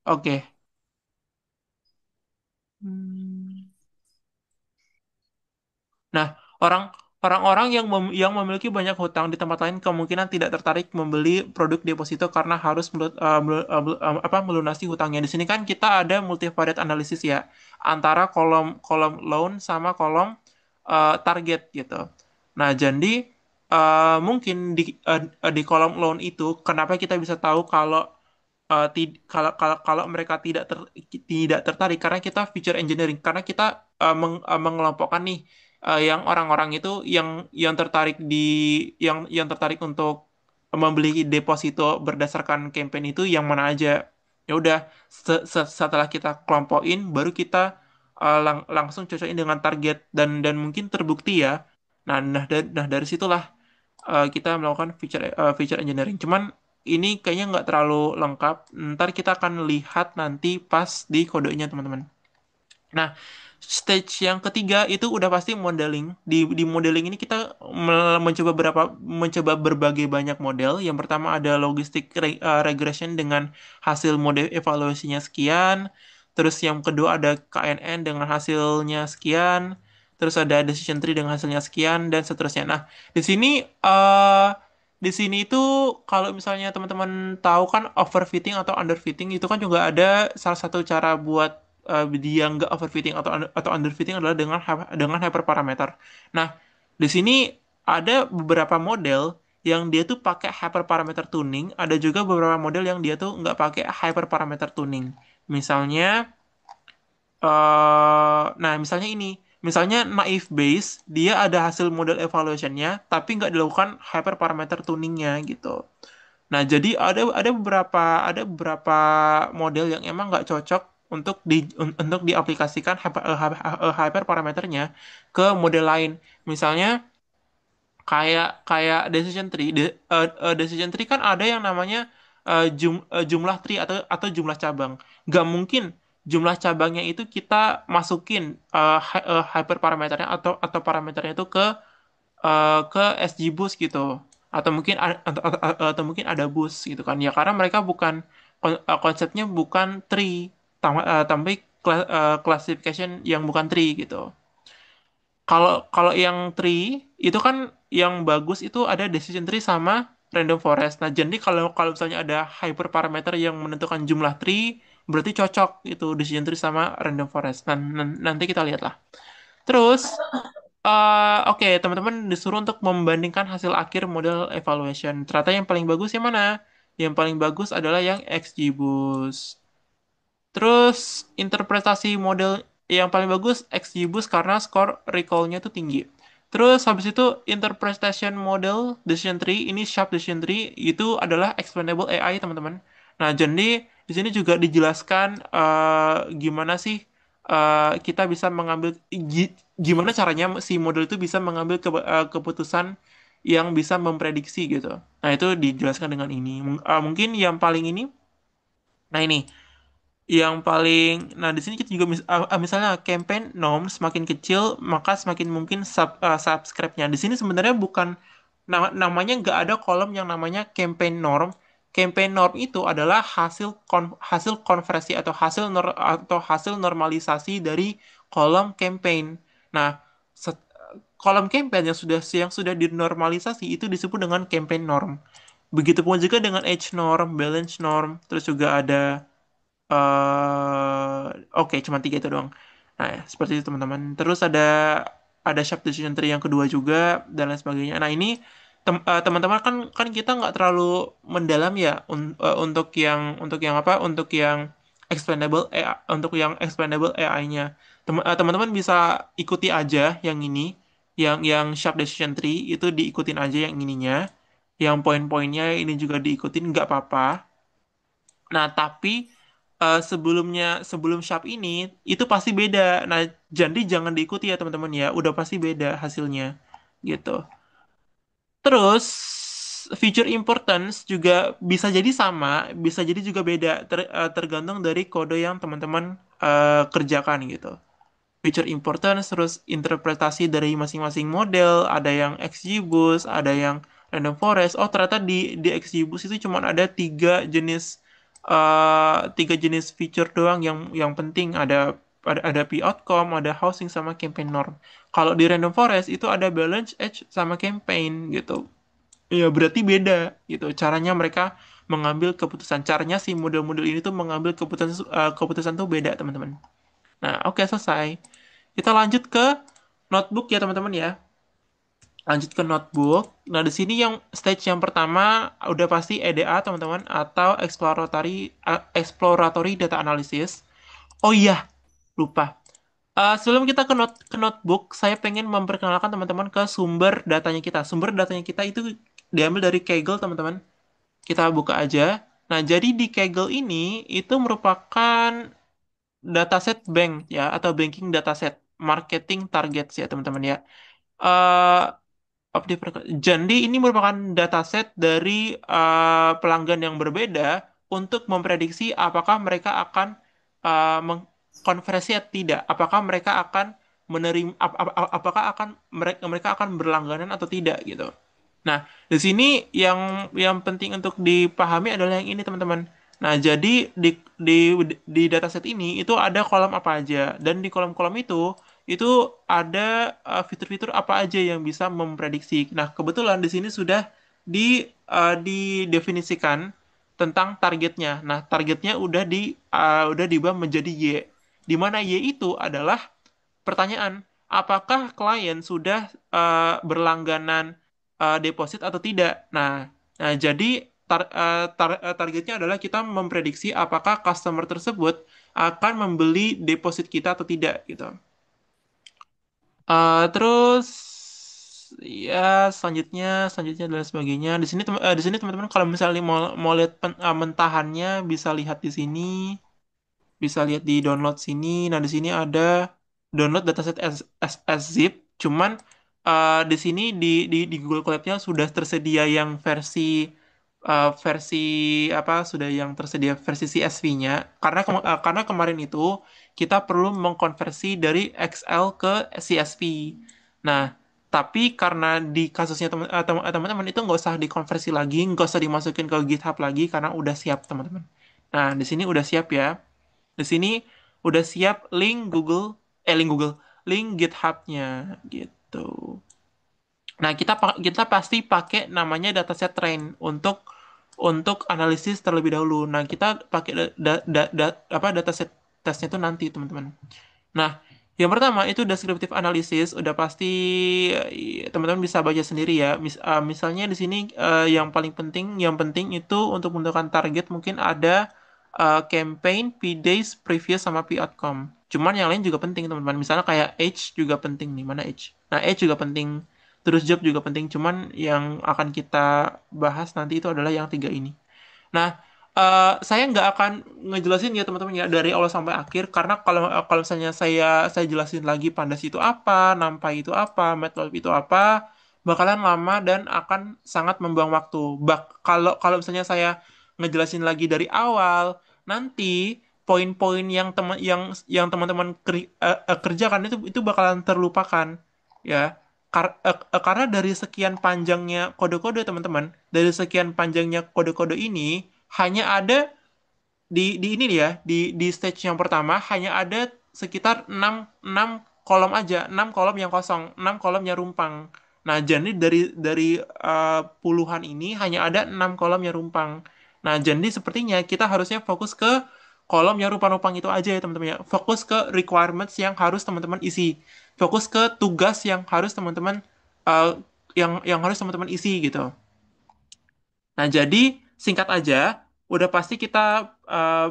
oke. Hmm. Nah, orang orang-orang yang memiliki banyak hutang di tempat lain kemungkinan tidak tertarik membeli produk deposito karena harus melunasi hutangnya. Di sini kan kita ada multivariate analysis ya, antara kolom kolom loan sama kolom target gitu. Nah, jadi mungkin di kolom loan itu kenapa kita bisa tahu kalau kalau mereka tidak tertarik karena kita feature engineering, karena kita mengelompokkan nih yang orang-orang itu yang tertarik yang tertarik untuk membeli deposito berdasarkan campaign itu yang mana aja. Ya udah, setelah kita kelompokin baru kita langsung cocokin dengan target, dan mungkin terbukti ya. Nah, dari situlah kita melakukan feature engineering. Cuman ini kayaknya nggak terlalu lengkap. Ntar kita akan lihat nanti pas di kodenya, teman-teman. Nah, stage yang ketiga itu udah pasti modeling. Di modeling ini kita mencoba berbagai banyak model. Yang pertama ada logistic regression dengan hasil model evaluasinya sekian. Terus yang kedua ada KNN dengan hasilnya sekian. Terus ada decision tree dengan hasilnya sekian dan seterusnya. Nah, di sini eh di sini itu kalau misalnya teman-teman tahu kan overfitting atau underfitting itu kan juga ada salah satu cara buat dia nggak overfitting atau underfitting adalah dengan hyperparameter. Nah, di sini ada beberapa model yang dia tuh pakai hyperparameter tuning, ada juga beberapa model yang dia tuh nggak pakai hyperparameter tuning. Misalnya, misalnya ini, misalnya naive Bayes, dia ada hasil model evaluationnya, tapi nggak dilakukan hyperparameter tuningnya gitu. Nah, jadi ada beberapa model yang emang nggak cocok untuk diaplikasikan hyperparameternya ke model lain. Misalnya kayak kayak decision tree kan ada yang namanya jumlah tree atau jumlah cabang. Nggak mungkin jumlah cabangnya itu kita masukin hyperparameternya atau parameternya itu ke ke SG Boost gitu, atau mungkin atau mungkin ada boost gitu kan ya, karena mereka bukan konsepnya bukan tree, tapi classification yang bukan tree gitu. Kalau kalau yang tree itu kan yang bagus itu ada decision tree sama random forest. Nah, jadi kalau kalau misalnya ada hyperparameter yang menentukan jumlah tree, berarti cocok itu decision tree sama random forest. Nah, nanti kita lihat lah. Terus, oke, teman-teman disuruh untuk membandingkan hasil akhir model evaluation. Ternyata yang paling bagus yang mana? Yang paling bagus adalah yang XGBoost. Terus interpretasi model yang paling bagus XGBoost karena skor recall-nya itu tinggi. Terus habis itu interpretation model decision tree, ini sharp decision tree itu adalah explainable AI teman-teman. Nah, jadi di sini juga dijelaskan gimana sih kita bisa mengambil gimana caranya si model itu bisa mengambil keputusan yang bisa memprediksi gitu. Nah, itu dijelaskan dengan ini. Mungkin yang paling ini, nah ini yang paling, nah di sini kita juga misalnya campaign norm semakin kecil maka semakin mungkin subscribe-nya. Di sini sebenarnya bukan namanya nggak ada kolom yang namanya campaign norm. Campaign norm itu adalah hasil konversi atau hasil normalisasi dari kolom campaign. Nah, kolom campaign yang sudah dinormalisasi itu disebut dengan campaign norm. Begitupun juga dengan edge norm, balance norm, terus juga ada oke, cuma tiga itu doang. Nah, ya, seperti itu teman-teman. Terus ada sharp decision tree yang kedua juga dan lain sebagainya. Nah, ini teman-teman kan kan kita nggak terlalu mendalam ya untuk yang apa? Untuk yang explainable AI, untuk yang explainable AI-nya. Teman-teman bisa ikuti aja yang ini, yang sharp decision tree itu diikutin aja yang ininya. Yang poin-poinnya ini juga diikutin nggak apa-apa. Nah, tapi sebelum Sharp ini itu pasti beda. Nah, jadi jangan diikuti ya teman-teman ya. Udah pasti beda hasilnya gitu. Terus feature importance juga bisa jadi sama, bisa jadi juga beda tergantung dari kode yang teman-teman kerjakan gitu. Feature importance, terus interpretasi dari masing-masing model, ada yang XGBoost, ada yang random forest. Oh, ternyata di XGBoost itu cuma ada tiga jenis feature doang yang penting. Ada P outcome, ada housing sama campaign norm. Kalau di random forest itu ada balance, edge sama campaign gitu. Ya berarti beda gitu. Caranya mereka mengambil keputusan. Caranya si model-model ini tuh mengambil keputusan tuh beda, teman-teman. Nah, oke, selesai. Kita lanjut ke notebook ya teman-teman ya. Lanjut ke notebook. Nah, di sini yang stage yang pertama udah pasti EDA teman-teman atau exploratory data analysis. Oh iya, lupa. Sebelum kita ke notebook, saya pengen memperkenalkan teman-teman ke sumber datanya kita. Sumber datanya kita itu diambil dari Kaggle, teman-teman. Kita buka aja. Nah, jadi di Kaggle ini itu merupakan dataset bank ya, atau banking dataset marketing targets ya teman-teman ya. eh jadi ini merupakan dataset dari pelanggan yang berbeda untuk memprediksi apakah mereka akan mengkonversi atau tidak, apakah mereka akan menerima, apakah mereka akan berlangganan atau tidak gitu. Nah, di sini yang penting untuk dipahami adalah yang ini, teman-teman. Nah, jadi di di dataset ini itu ada kolom apa aja, dan di kolom-kolom itu ada fitur-fitur apa aja yang bisa memprediksi. Nah, kebetulan di sini sudah didefinisikan tentang targetnya. Nah, targetnya udah diubah menjadi Y. Di mana Y itu adalah pertanyaan, apakah klien sudah berlangganan deposit atau tidak? Nah, jadi targetnya adalah kita memprediksi apakah customer tersebut akan membeli deposit kita atau tidak gitu. Terus ya selanjutnya dan sebagainya. Di sini teman-teman kalau misalnya mau lihat mentahannya bisa lihat di sini. Bisa lihat di download sini. Nah, di sini ada download dataset as zip. Cuman di sini di Google Colab-nya sudah tersedia yang versi apa sudah yang tersedia versi CSV-nya, karena kemarin itu kita perlu mengkonversi dari XL ke CSV. Nah, Tapi karena di kasusnya teman-teman itu nggak usah dikonversi lagi, nggak usah dimasukin ke GitHub lagi karena udah siap teman-teman. Nah, di sini udah siap ya. Di sini udah siap link Google, link GitHub-nya gitu. Nah, kita pasti pakai namanya dataset train untuk analisis terlebih dahulu. Nah, kita pakai apa dataset tesnya itu nanti, teman-teman. Nah, yang pertama itu descriptive analysis udah pasti teman-teman bisa baca sendiri ya. Misalnya di sini yang penting itu untuk menentukan target mungkin ada campaign, P-days, previous sama P-outcome. Cuman yang lain juga penting teman-teman. Misalnya kayak age juga penting nih, mana age? Nah, age juga penting. Terus job juga penting. Cuman yang akan kita bahas nanti itu adalah yang tiga ini. Nah, saya nggak akan ngejelasin ya teman-teman ya dari awal sampai akhir karena kalau misalnya saya jelasin lagi pandas itu apa, NumPy itu apa, Matplotlib itu apa, bakalan lama dan akan sangat membuang waktu. Kalau kalau misalnya saya ngejelasin lagi dari awal, nanti poin-poin yang teman-teman kerjakan itu bakalan terlupakan ya. Karena dari sekian panjangnya kode-kode teman-teman, dari sekian panjangnya kode-kode ini hanya ada di ini ya, di stage yang pertama hanya ada sekitar 6 kolom aja, 6 kolom yang kosong, 6 kolom yang rumpang. Nah, jadi dari puluhan ini hanya ada 6 kolom yang rumpang. Nah, jadi sepertinya kita harusnya fokus ke kolom yang rumpang-rumpang itu aja ya teman-teman ya. Fokus ke requirements yang harus teman-teman isi. Fokus ke tugas yang harus teman-teman uh, yang harus teman-teman isi gitu. Nah, jadi singkat aja, udah pasti kita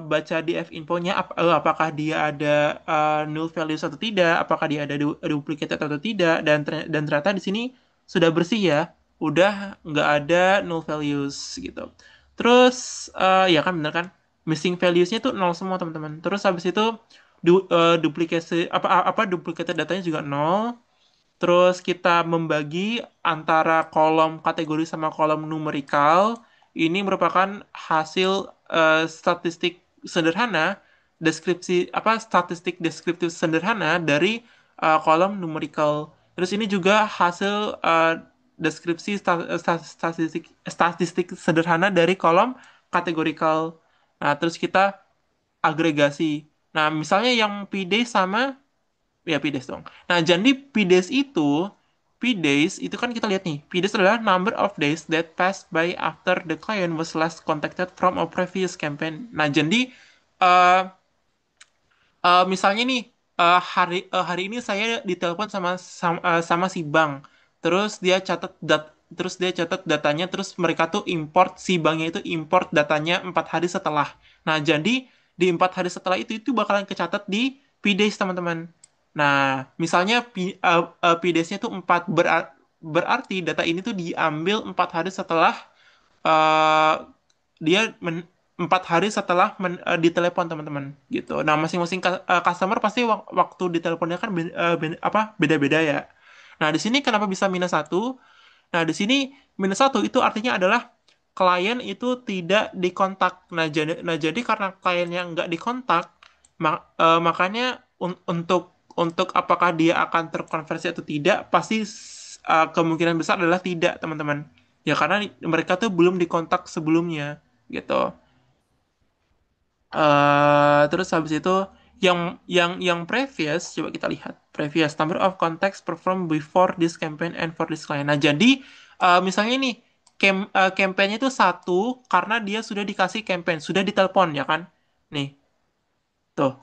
baca di F-infonya apakah dia ada null values atau tidak, apakah dia ada duplicated atau tidak, dan ternyata di sini sudah bersih ya, udah nggak ada null values gitu. Terus ya kan bener kan, missing values-nya tuh nol semua teman-teman. Terus habis itu duplikasi apa duplicated datanya juga nol. Terus kita membagi antara kolom kategori sama kolom numerikal. Ini merupakan hasil statistik sederhana, statistik deskriptif sederhana dari kolom numerikal. Terus ini juga hasil deskripsi statistik sederhana dari kolom kategorikal. Nah, terus kita agregasi. Nah, misalnya yang PD sama ya PDAS dong. Nah, jadi PDAS itu kan kita lihat nih. PDAS adalah number of days that passed by after the client was last contacted from a previous campaign. Nah, jadi uh, misalnya nih hari ini saya ditelepon sama si bank. Terus dia catat datanya terus mereka tuh import si banknya itu import datanya 4 hari setelah. Nah, jadi di 4 hari setelah itu bakalan kecatat di PDAS teman-teman. Nah, misalnya PDAS-nya tuh 4 berarti data ini tuh diambil 4 hari setelah eh, dia 4 hari setelah ditelepon teman-teman gitu. Nah, masing-masing customer pasti waktu diteleponnya kan beda-beda ya. Nah, di sini kenapa bisa -1? Nah, di sini -1 itu artinya adalah klien itu tidak dikontak. Nah, jadi karena kliennya nggak dikontak, makanya untuk apakah dia akan terkonversi atau tidak, pasti kemungkinan besar adalah tidak, teman-teman. Ya karena mereka tuh belum dikontak sebelumnya, gitu. Terus habis itu yang previous coba kita lihat previous number of contacts performed before this campaign and for this client. Nah, jadi misalnya nih campaignnya itu satu karena dia sudah dikasih campaign, sudah ditelepon ya kan? Nih, tuh.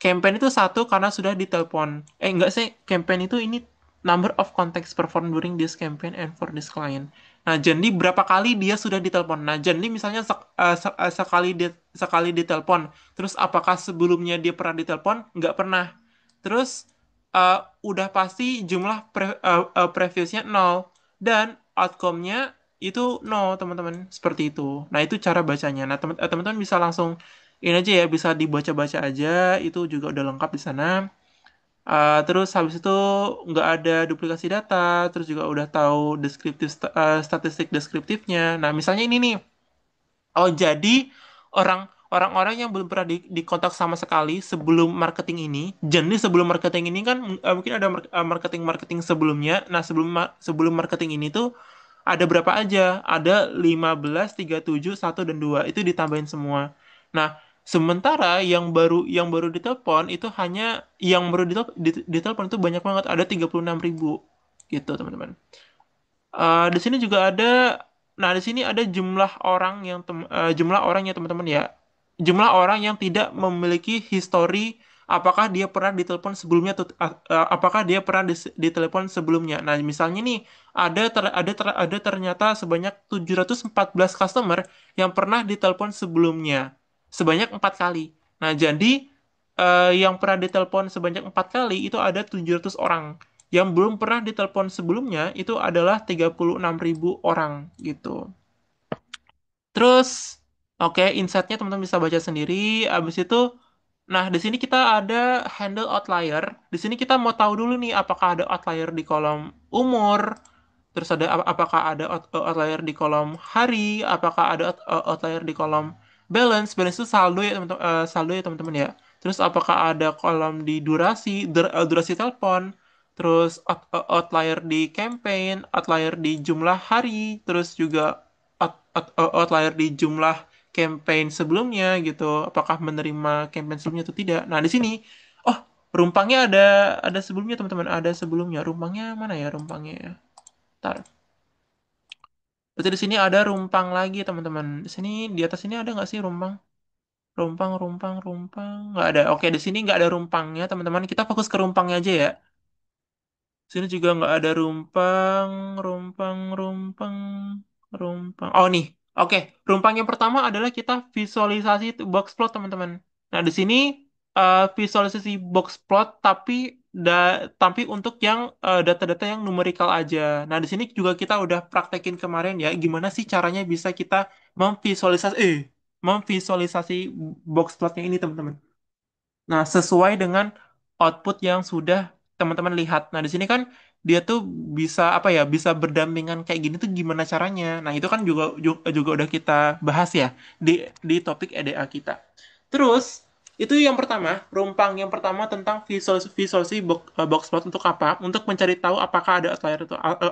Campaign itu satu karena sudah ditelepon. Enggak sih, campaign itu ini number of contacts performed during this campaign and for this client. Nah, jadi berapa kali dia sudah ditelepon? Nah, jadi misalnya sekali ditelepon, terus apakah sebelumnya dia pernah ditelepon? Nggak pernah. Terus udah pasti jumlah previousnya nol dan outcome-nya itu nol, teman-teman. Seperti itu. Nah, itu cara bacanya. Nah, teman-teman bisa langsung ini aja ya, bisa dibaca-baca aja, itu juga udah lengkap di sana. Terus habis itu nggak ada duplikasi data, terus juga udah tahu statistik deskriptifnya. Nah, misalnya ini nih, oh jadi orang orang-orang yang belum pernah dikontak sama sekali sebelum marketing ini. Jadi sebelum marketing ini kan mungkin ada marketing-marketing sebelumnya. Nah, sebelum marketing ini tuh ada berapa aja? Ada 15, 37, 1 dan 2. Itu ditambahin semua. Nah, sementara yang baru ditelepon itu hanya yang baru ditelepon itu banyak banget, ada 36.000 gitu, teman-teman. Di sini juga ada, nah di sini ada jumlah orang ya teman-teman ya, jumlah orang yang tidak memiliki histori apakah dia pernah ditelepon sebelumnya atau apakah dia pernah ditelepon sebelumnya. Nah misalnya nih ada ternyata sebanyak 714 customer yang pernah ditelepon sebelumnya sebanyak 4 kali. Nah jadi yang pernah ditelepon sebanyak 4 kali itu ada 700 orang. Yang belum pernah ditelepon sebelumnya itu adalah 36.000 orang gitu. Terus, oke, insight-nya teman-teman bisa baca sendiri. Abis itu, nah di sini kita ada handle outlier. Di sini kita mau tahu dulu nih apakah ada outlier di kolom umur, terus apakah ada outlier di kolom hari, apakah ada outlier di kolom balance. Balance itu saldo ya teman-teman, saldo ya teman-teman ya. Terus apakah ada kolom di durasi telepon, terus outlier di campaign, outlier di jumlah hari, terus juga outlier di jumlah campaign sebelumnya gitu. Apakah menerima campaign sebelumnya atau tidak. Nah, di sini oh, rumpangnya ada sebelumnya teman-teman, ada sebelumnya. Rumpangnya mana ya rumpangnya ya? Ntar. Berarti di sini ada rumpang lagi teman-teman. Di sini di atas ini ada nggak sih rumpang? Rumpang, rumpang, rumpang. Nggak ada. Oke, di sini nggak ada rumpangnya teman-teman. Kita fokus ke rumpangnya aja ya. Sini juga nggak ada rumpang, rumpang, rumpang, rumpang. Oh nih, oke. Rumpang yang pertama adalah kita visualisasi box plot teman-teman. Nah di sini visualisasi box plot tapi untuk yang data-data yang numerikal aja. Nah di sini juga kita udah praktekin kemarin ya, gimana sih caranya bisa kita memvisualisasi memvisualisasi box plotnya ini teman-teman. Nah, sesuai dengan output yang sudah teman-teman lihat. Nah, di sini kan dia tuh bisa apa ya? Bisa berdampingan kayak gini tuh gimana caranya? Nah, itu kan juga udah kita bahas ya di topik EDA kita. Terus itu yang pertama, rumpang yang pertama tentang visualisasi box plot untuk apa? Untuk mencari tahu apakah ada outlier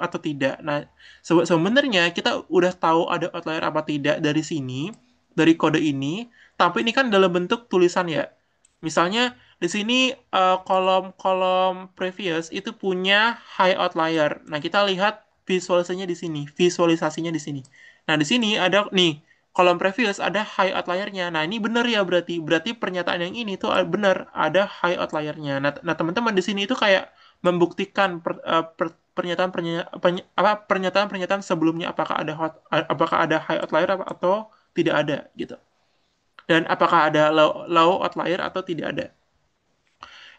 atau tidak. Nah, sebenarnya kita udah tahu ada outlier apa tidak dari sini, dari kode ini, tapi ini kan dalam bentuk tulisan ya. Misalnya di sini kolom-kolom previous itu punya high outlier. Nah, kita lihat visualisasinya di sini. Nah, di sini ada nih kolom previous ada high outliernya. Nah, ini benar ya berarti pernyataan yang ini tuh benar ada high outliernya. Nah, teman-teman di sini itu kayak membuktikan pernyataan-pernyataan sebelumnya apakah ada high outlier atau tidak ada gitu. Dan apakah ada low outlier atau tidak ada.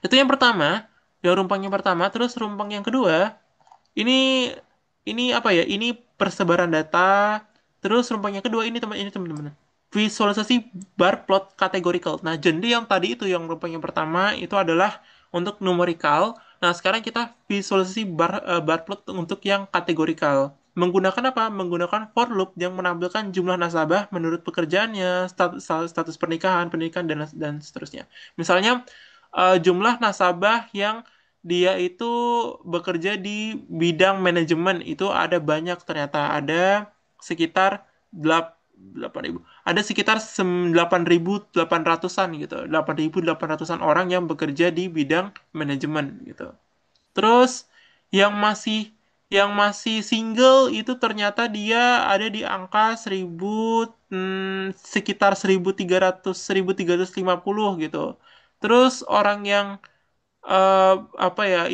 Itu yang pertama, yang rumpang yang pertama. Terus rumpang yang kedua, ini apa ya? Ini persebaran data. Terus rumpang yang kedua ini teman-teman. Visualisasi bar plot categorical. Nah, jadi yang tadi itu yang rumpang yang pertama itu adalah untuk numerical. Nah, sekarang kita visualisasi bar plot untuk yang kategorikal. Menggunakan apa? Menggunakan for loop yang menampilkan jumlah nasabah menurut pekerjaannya, status pernikahan, pendidikan, dan seterusnya. Misalnya, jumlah nasabah yang dia itu bekerja di bidang manajemen itu ada banyak ternyata ada sekitar 8.000 ada sekitar 8.800-an gitu 8.800-an orang yang bekerja di bidang manajemen gitu. Terus yang masih single itu ternyata dia ada di angka 1350 gitu. Terus orang yang apa ya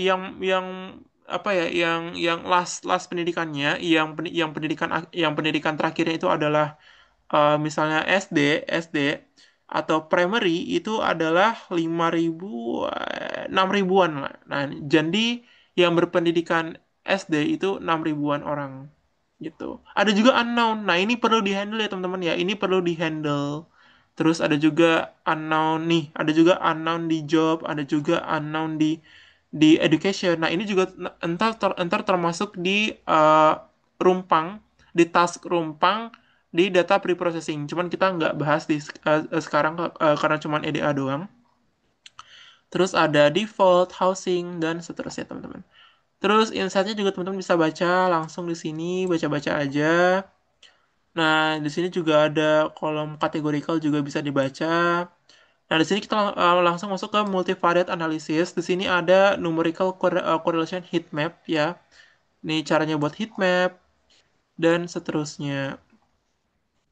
apa ya yang last pendidikannya yang pendidikan terakhirnya itu adalah misalnya SD atau primary itu adalah 5.000 6 ribuan lah. Nah, jadi yang berpendidikan SD itu 6 ribuan orang gitu. Ada juga unknown. Nah, ini perlu dihandle ya teman-teman ya. Ini perlu dihandle. Terus ada juga unknown nih, ada juga unknown di job, ada juga unknown di education. Nah, ini juga entar termasuk di rumpang, di task rumpang di data preprocessing. Cuman kita nggak bahas di sekarang karena cuman EDA doang. Terus ada default, housing, dan seterusnya teman-teman. Terus insight-nya juga teman-teman bisa baca langsung di sini, baca-baca aja. Nah, di sini juga ada kolom categorical juga bisa dibaca. Nah, di sini kita langsung masuk ke multivariate analysis. Di sini ada numerical correlation heat map ya. Ini caranya buat heat map dan seterusnya.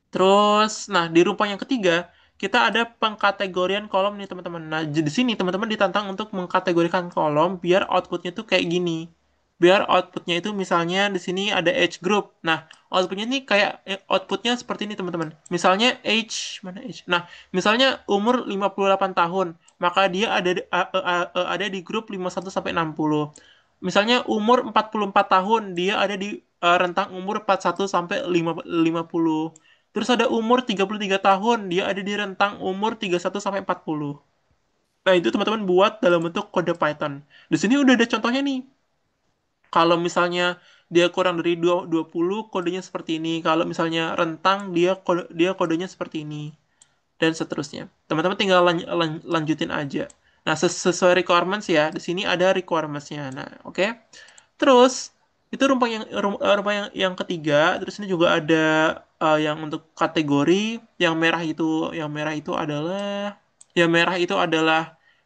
Terus, nah di rumpang yang ketiga, kita ada pengkategorian kolom nih teman-teman. Nah, di sini teman-teman ditantang untuk mengkategorikan kolom biar outputnya tuh kayak gini. Biar outputnya itu misalnya di sini ada age group. Nah, outputnya ini kayak outputnya seperti ini teman-teman. Misalnya age, mana age? Nah, misalnya umur 58 tahun, maka dia ada di grup 51 sampai 60. Misalnya umur 44 tahun, dia ada di rentang umur 41 sampai 50. Terus ada umur 33 tahun, dia ada di rentang umur 31 sampai 40. Nah, itu teman-teman buat dalam bentuk kode Python. Di sini udah ada contohnya nih. Kalau misalnya dia kurang dari 20, kodenya seperti ini. Kalau misalnya rentang, dia kodenya seperti ini. Dan seterusnya. Teman-teman tinggal lanjutin aja. Nah, sesuai requirements ya. Di sini ada requirements-nya. Nah, oke. Terus itu rumpang yang ketiga. Terus ini juga ada yang untuk kategori yang merah itu adalah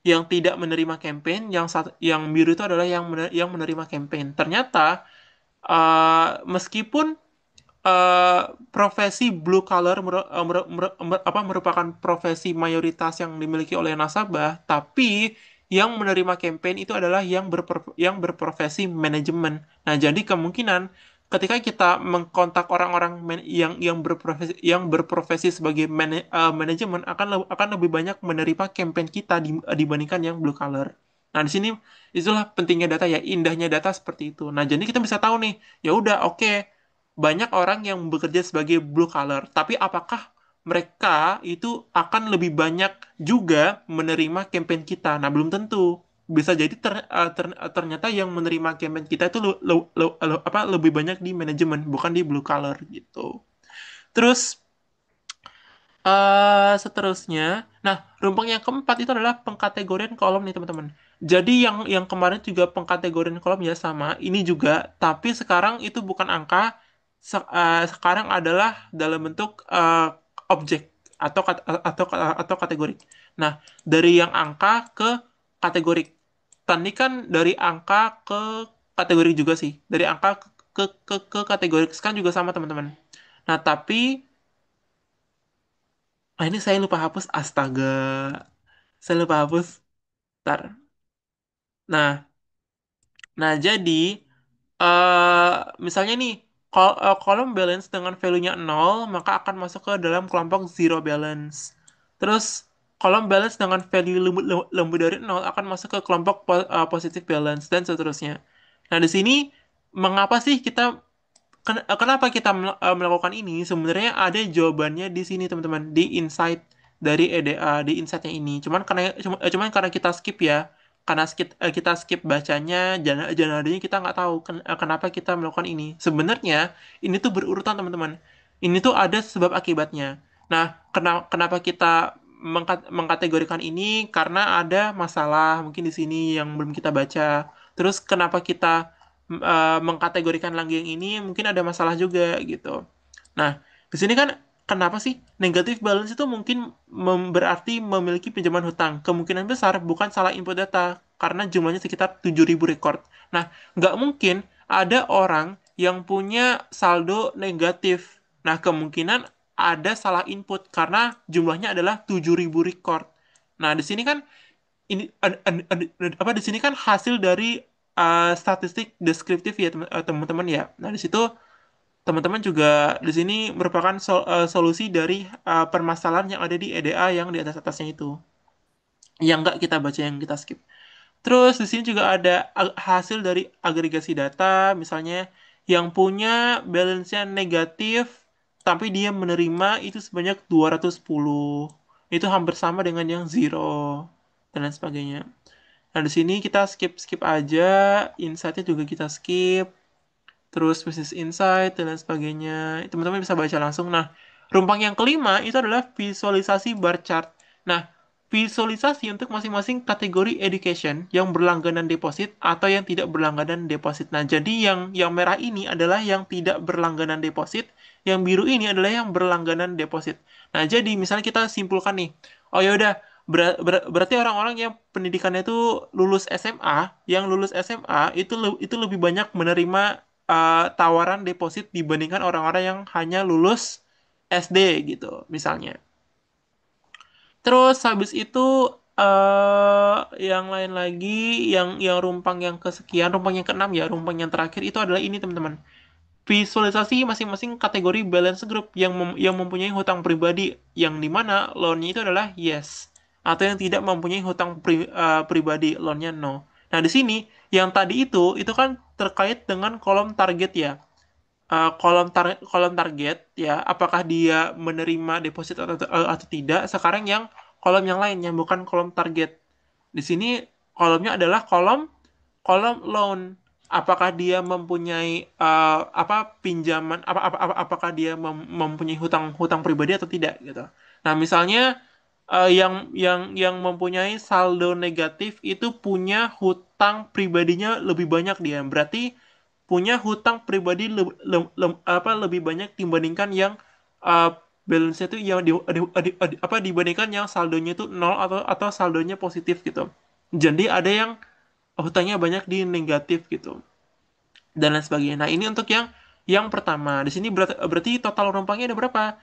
yang tidak menerima campaign, yang biru itu adalah yang menerima campaign. Ternyata meskipun eh, profesi blue collar merupakan profesi mayoritas yang dimiliki oleh nasabah, tapi yang menerima campaign itu adalah yang berprofesi manajemen. Nah, jadi kemungkinan ketika kita mengkontak orang-orang yang berprofesi sebagai manajemen akan lebih banyak menerima campaign kita dibandingkan yang blue collar. Nah, di sini itulah pentingnya data ya, indahnya data seperti itu. Nah, jadi kita bisa tahu nih, ya udah oke, banyak orang yang bekerja sebagai blue collar, tapi apakah mereka itu akan lebih banyak juga menerima campaign kita? Nah, belum tentu. Bisa jadi ternyata yang menerima campaign kita itu lebih banyak di manajemen, bukan di blue collar gitu. Terus seterusnya, nah rumpang yang keempat itu adalah pengkategorian kolom nih teman-teman. Jadi yang kemarin juga pengkategorian kolom ya sama, ini juga, tapi sekarang itu bukan angka, sekarang adalah dalam bentuk objek atau kategori. Nah, dari yang angka ke kategori. Tadi kan dari angka ke kategori juga sih. Dari angka ke kategori sekarang juga sama teman-teman. Nah, tapi ini saya lupa hapus. Astaga. Saya lupa hapus. Ntar. Nah, jadi misalnya nih, kolom balance dengan value-nya 0, maka akan masuk ke dalam kelompok zero balance. Terus, kolom balance dengan value lebih dari 0 akan masuk ke kelompok positive balance, dan seterusnya. Nah, di sini, mengapa sih kenapa kita melakukan ini? Sebenarnya ada jawabannya di sini, teman-teman, di insight dari EDA, di insight-nya ini. Cuman karena kita skip ya, karena kita skip bacanya, jangan kita nggak tahu kenapa kita melakukan ini. Sebenarnya ini tuh berurutan, teman-teman. Ini tuh ada sebab akibatnya. Nah, kenapa kita mengkategorikan ini? Karena ada masalah mungkin di sini yang belum kita baca. Terus kenapa kita mengkategorikan lagi yang ini? Mungkin ada masalah juga gitu. Nah, di sini kan kenapa sih negatif balance itu mungkin berarti memiliki pinjaman hutang? Kemungkinan besar bukan salah input data karena jumlahnya sekitar 7.000 record. Nah, nggak mungkin ada orang yang punya saldo negatif. Nah, kemungkinan ada salah input karena jumlahnya adalah 7.000 record. Nah, di sini kan ini apa di sini kan hasil dari statistik deskriptif ya teman-teman ya. Nah, di situ teman-teman juga di sini merupakan solusi dari permasalahan yang ada di EDA yang di atas-atasnya itu. Yang nggak kita baca, yang kita skip. Terus di sini juga ada hasil dari agregasi data, misalnya yang punya balance-nya negatif, tapi dia menerima itu sebanyak 210. Itu hampir sama dengan yang zero, dan lain sebagainya. Nah, di sini kita skip-skip aja, insight-nya juga kita skip. terus Business Insight, dan lain sebagainya. Teman-teman bisa baca langsung. Nah, rumpang yang kelima itu adalah visualisasi bar chart. Nah, visualisasi untuk masing-masing kategori education yang berlangganan deposit atau yang tidak berlangganan deposit. Nah, jadi yang merah ini adalah yang tidak berlangganan deposit, yang biru ini adalah yang berlangganan deposit. Nah, jadi misalnya kita simpulkan nih, oh ya udah, berarti orang-orang yang pendidikannya itu lulus SMA, yang lulus SMA itu lebih banyak menerima tawaran deposit dibandingkan orang-orang yang hanya lulus SD gitu, misalnya. Terus habis itu yang lain lagi, yang rumpang yang kesekian, rumpang yang keenam ya, rumpang yang terakhir itu adalah ini teman-teman. Visualisasi masing-masing kategori balance group yang mempunyai hutang pribadi, yang dimana loan-nya itu adalah yes, atau yang tidak mempunyai hutang pribadi, loan-nya no. Nah, di sini yang tadi itu kan terkait dengan kolom target ya. Kolom target ya, apakah dia menerima deposit atau tidak. Sekarang yang kolom yang lain yang bukan kolom target. Di sini kolomnya adalah kolom kolom loan. Apakah dia mempunyai pinjaman, apakah dia mempunyai hutang hutang pribadi atau tidak gitu. Nah, misalnya yang mempunyai saldo negatif itu punya hutang pribadinya lebih banyak, dia berarti punya hutang pribadi lebih banyak dibandingkan yang uh, balance itu yang dibandingkan yang saldonya itu nol atau saldonya positif gitu. Jadi ada yang hutangnya banyak di negatif gitu, dan lain sebagainya. Nah, ini untuk yang pertama. Di sini berarti total rumpangnya ada berapa?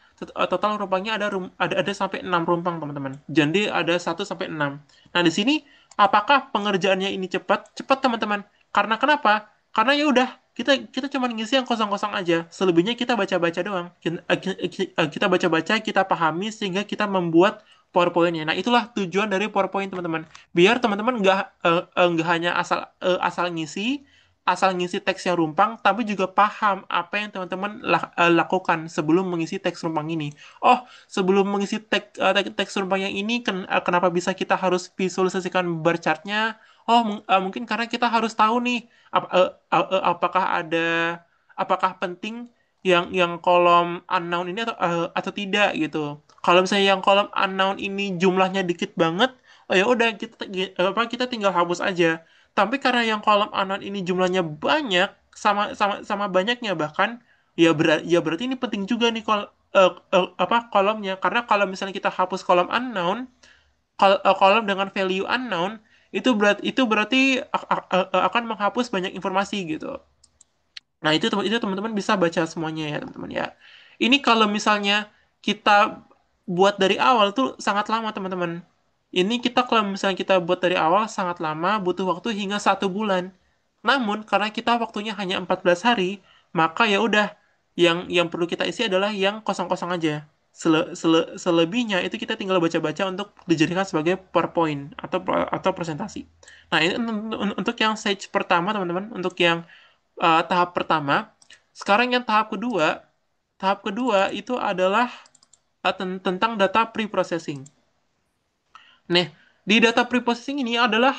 Total rumpangnya ada sampai 6 rumpang, teman-teman. Jadi ada 1 sampai 6. Nah, di sini apakah pengerjaannya ini cepat? Cepat, teman-teman. Karena kenapa? Karena ya udah, kita kita cuma ngisi yang kosong-kosong aja. Selebihnya kita baca-baca doang. Kita baca-baca, kita pahami sehingga kita membuat PowerPoint-nya. Nah, itulah tujuan dari PowerPoint, teman-teman. Biar teman-teman nggak hanya asal ngisi, teks yang rumpang, tapi juga paham apa yang teman-teman lakukan sebelum mengisi teks rumpang ini. Oh, sebelum mengisi teks rumpang yang ini, kenapa bisa kita harus visualisasikan bar chartnya? Oh, mungkin karena kita harus tahu nih, apakah apakah penting yang kolom unknown ini atau tidak gitu. Kalau misalnya yang kolom unknown ini jumlahnya dikit banget, oh ya udah, kita tinggal hapus aja. Tapi karena yang kolom anon ini jumlahnya banyak, sama sama sama banyaknya bahkan, ya berarti ini penting juga nih kolomnya. Karena kalau misalnya kita hapus kolom unknown, kolom dengan value unknown, itu berarti akan menghapus banyak informasi gitu. Nah, itu teman-teman bisa baca semuanya ya, teman-teman ya. Ini kalau misalnya kita buat dari awal tuh sangat lama, teman-teman. Ini kalau misalnya kita buat dari awal sangat lama, butuh waktu hingga 1 bulan. Namun, karena kita waktunya hanya 14 hari, maka ya udah, yang perlu kita isi adalah yang kosong-kosong aja. Selebihnya itu kita tinggal baca-baca untuk dijadikan sebagai PowerPoint atau presentasi. Nah, ini untuk yang stage pertama, teman-teman, untuk yang tahap pertama. Sekarang yang tahap kedua. Tahap kedua itu adalah tentang data pre-processing. Nah, di data pre-processing ini adalah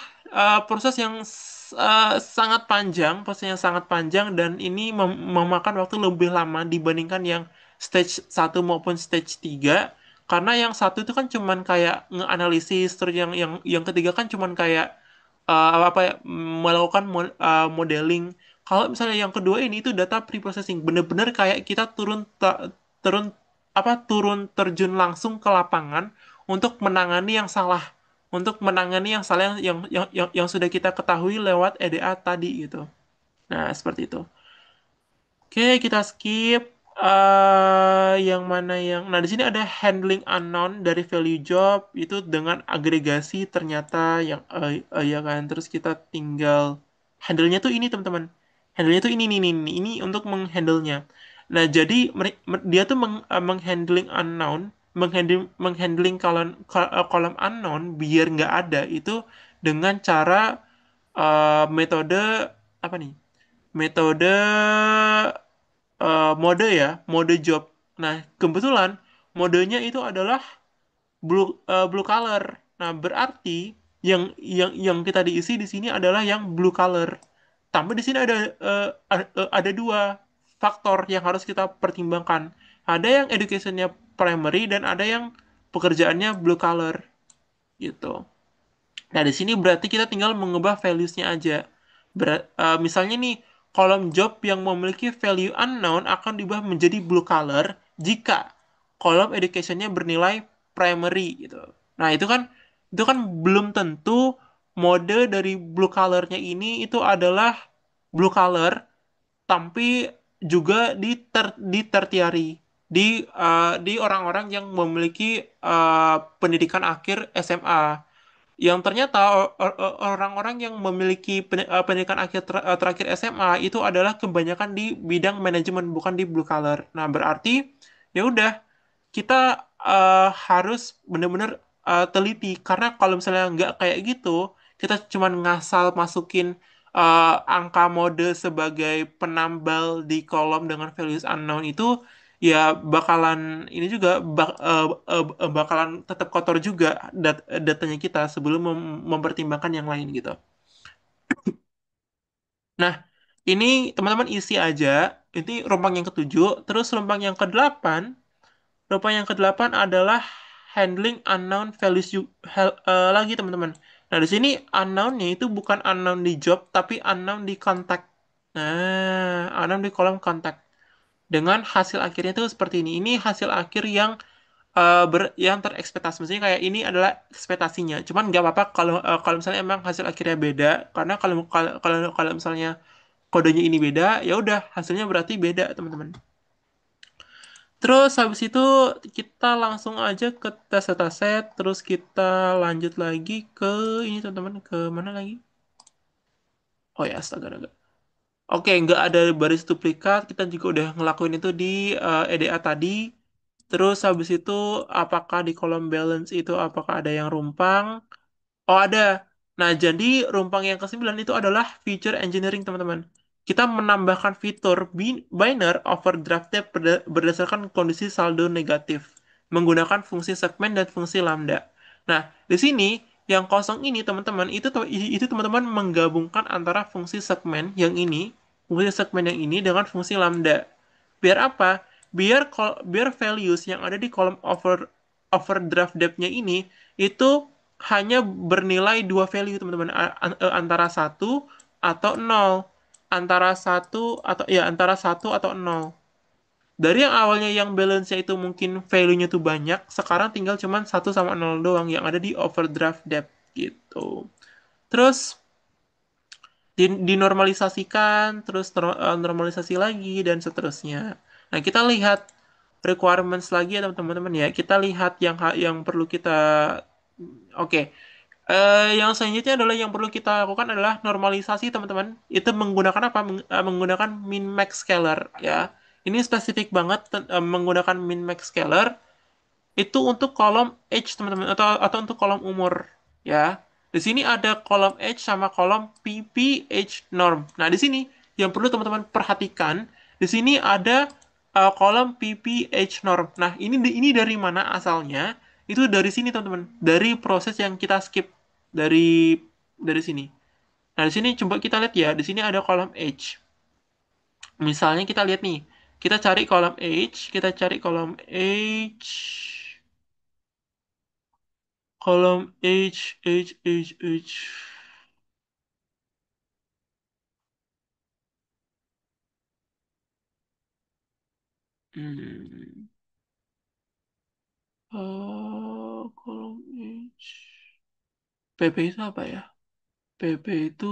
proses yang sangat panjang, dan ini memakan waktu lebih lama dibandingkan yang stage 1 maupun stage 3. Karena yang satu itu kan cuman kayak nge-analisis, terus yang ketiga kan cuman kayak apa ya, melakukan modeling. Kalau misalnya yang kedua ini itu data pre-processing, bener-bener kayak kita turun turun terjun langsung ke lapangan untuk menangani yang salah, yang sudah kita ketahui lewat EDA tadi gitu. Nah, seperti itu. Oke, kita skip yang mana yang. Nah, di sini ada handling unknown dari value job itu dengan agregasi ternyata yang ya kan. Terus kita tinggal handle-nya tuh ini, teman-teman. Handle-nya tuh ini untuk menghandle-nya. Nah, jadi dia tuh menghandling unknown, menghandling kolom unknown biar nggak ada itu dengan cara metode apa nih? Metode mode job. Nah, kebetulan modenya itu adalah blue color. Nah, berarti yang kita diisi di sini adalah yang blue color. Tapi di sini ada dua faktor yang harus kita pertimbangkan. Ada yang educationnya primary dan ada yang pekerjaannya blue collar gitu. Nah, di sini berarti kita tinggal mengubah values-nya aja. Misalnya nih, kolom job yang memiliki value unknown akan diubah menjadi blue color jika kolom education-nya bernilai primary gitu. Nah, itu kan belum tentu mode dari blue color-nya ini itu adalah blue color, tapi juga di tertiary, di orang-orang yang memiliki pendidikan akhir SMA, yang ternyata orang-orang yang memiliki pendidikan akhir terakhir SMA itu adalah kebanyakan di bidang manajemen, bukan di blue collar. Nah, berarti ya udah, kita harus benar-benar teliti, karena kalau misalnya nggak kayak gitu, kita cuma ngasal masukin angka mode sebagai penambal di kolom dengan values unknown itu, ya bakalan ini juga bakalan tetap kotor juga datanya kita sebelum mempertimbangkan yang lain gitu. Nah, ini teman-teman isi aja. Ini rumpang yang ketujuh. Terus rumpang yang kedelapan, adalah handling unknown values lagi teman-teman. Nah, di sini unknown-nya itu bukan unknown di job, tapi unknown di kontak. Nah, unknown di kolom kontak. Dengan hasil akhirnya itu seperti ini. Ini hasil akhir yang terekspektasi. Maksudnya kayak ini adalah ekspektasinya. Cuman nggak apa-apa kalau kalau misalnya emang hasil akhirnya beda. Karena kalau kalau kalau kalau misalnya kodenya ini beda, ya udah hasilnya berarti beda, teman-teman. Terus habis itu kita langsung aja ke tes dataset, terus kita lanjut lagi ke ini teman-teman, ke mana lagi? Oh ya, astaga, astaga. Oke, nggak ada baris duplikat, kita juga udah ngelakuin itu di EDA tadi. Terus habis itu apakah di kolom balance itu apakah ada yang rumpang? Oh, ada. Nah, jadi rumpang yang kesembilan itu adalah feature engineering, teman-teman. Kita menambahkan fitur binary overdraft depth berdasarkan kondisi saldo negatif, menggunakan fungsi segmen dan fungsi lambda. Nah, di sini yang kosong ini, teman-teman, itu teman-teman menggabungkan antara fungsi segmen yang ini dengan fungsi lambda. Biar apa? Biar values yang ada di kolom overdraft depth-nya ini itu hanya bernilai dua value, teman-teman. Antara satu atau nol, antara satu atau nol. Dari yang awalnya yang balance-nya itu mungkin value-nya tuh banyak, sekarang tinggal cuman satu sama nol doang yang ada di overdraft depth gitu. Terus dinormalisasikan, terus normalisasi lagi, dan seterusnya. Nah, kita lihat requirements lagi ya teman-teman ya. Kita lihat yang perlu kita. Oke. Yang selanjutnya adalah yang perlu kita lakukan adalah normalisasi, teman-teman. Itu menggunakan apa? Menggunakan min max scalar ya. Ini spesifik banget, menggunakan min max scalar itu untuk kolom age, teman-teman, atau untuk kolom umur ya. Di sini ada kolom age sama kolom PP age norm. Nah, di sini yang perlu teman-teman perhatikan, di sini ada kolom PP age norm. Nah, ini dari mana asalnya? Itu dari sini, teman-teman. Dari proses yang kita skip dari dari sini. Nah, di sini coba kita lihat ya. Di sini ada kolom age. Misalnya kita lihat nih. Kita cari kolom age, kita cari kolom age. Kolom H. Hmm. Kolom H. PP itu apa ya? PP itu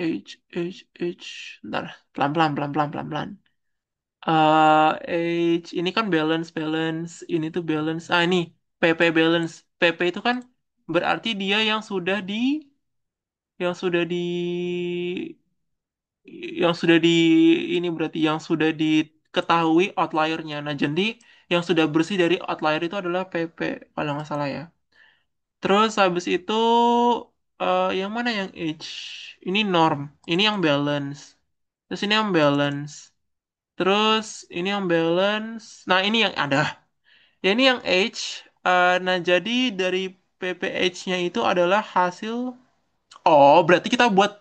H. Ntar, pelan-pelan, pelan-pelan, pelan-pelan. Ini kan balance. Ini tuh balance. Ah, ini PP balance. PP itu kan berarti dia yang sudah di yang sudah di ini berarti yang sudah diketahui outliernya. Nah, jadi yang sudah bersih dari outlier itu adalah PP kalau nggak salah ya. Terus habis itu yang mana yang H? Ini norm, ini yang balance. Terus ini yang balance. Terus ini yang balance. Nah, ini yang ada. Ya, ini yang H. Nah, jadi dari PPH-nya itu adalah hasil. Oh, berarti kita buat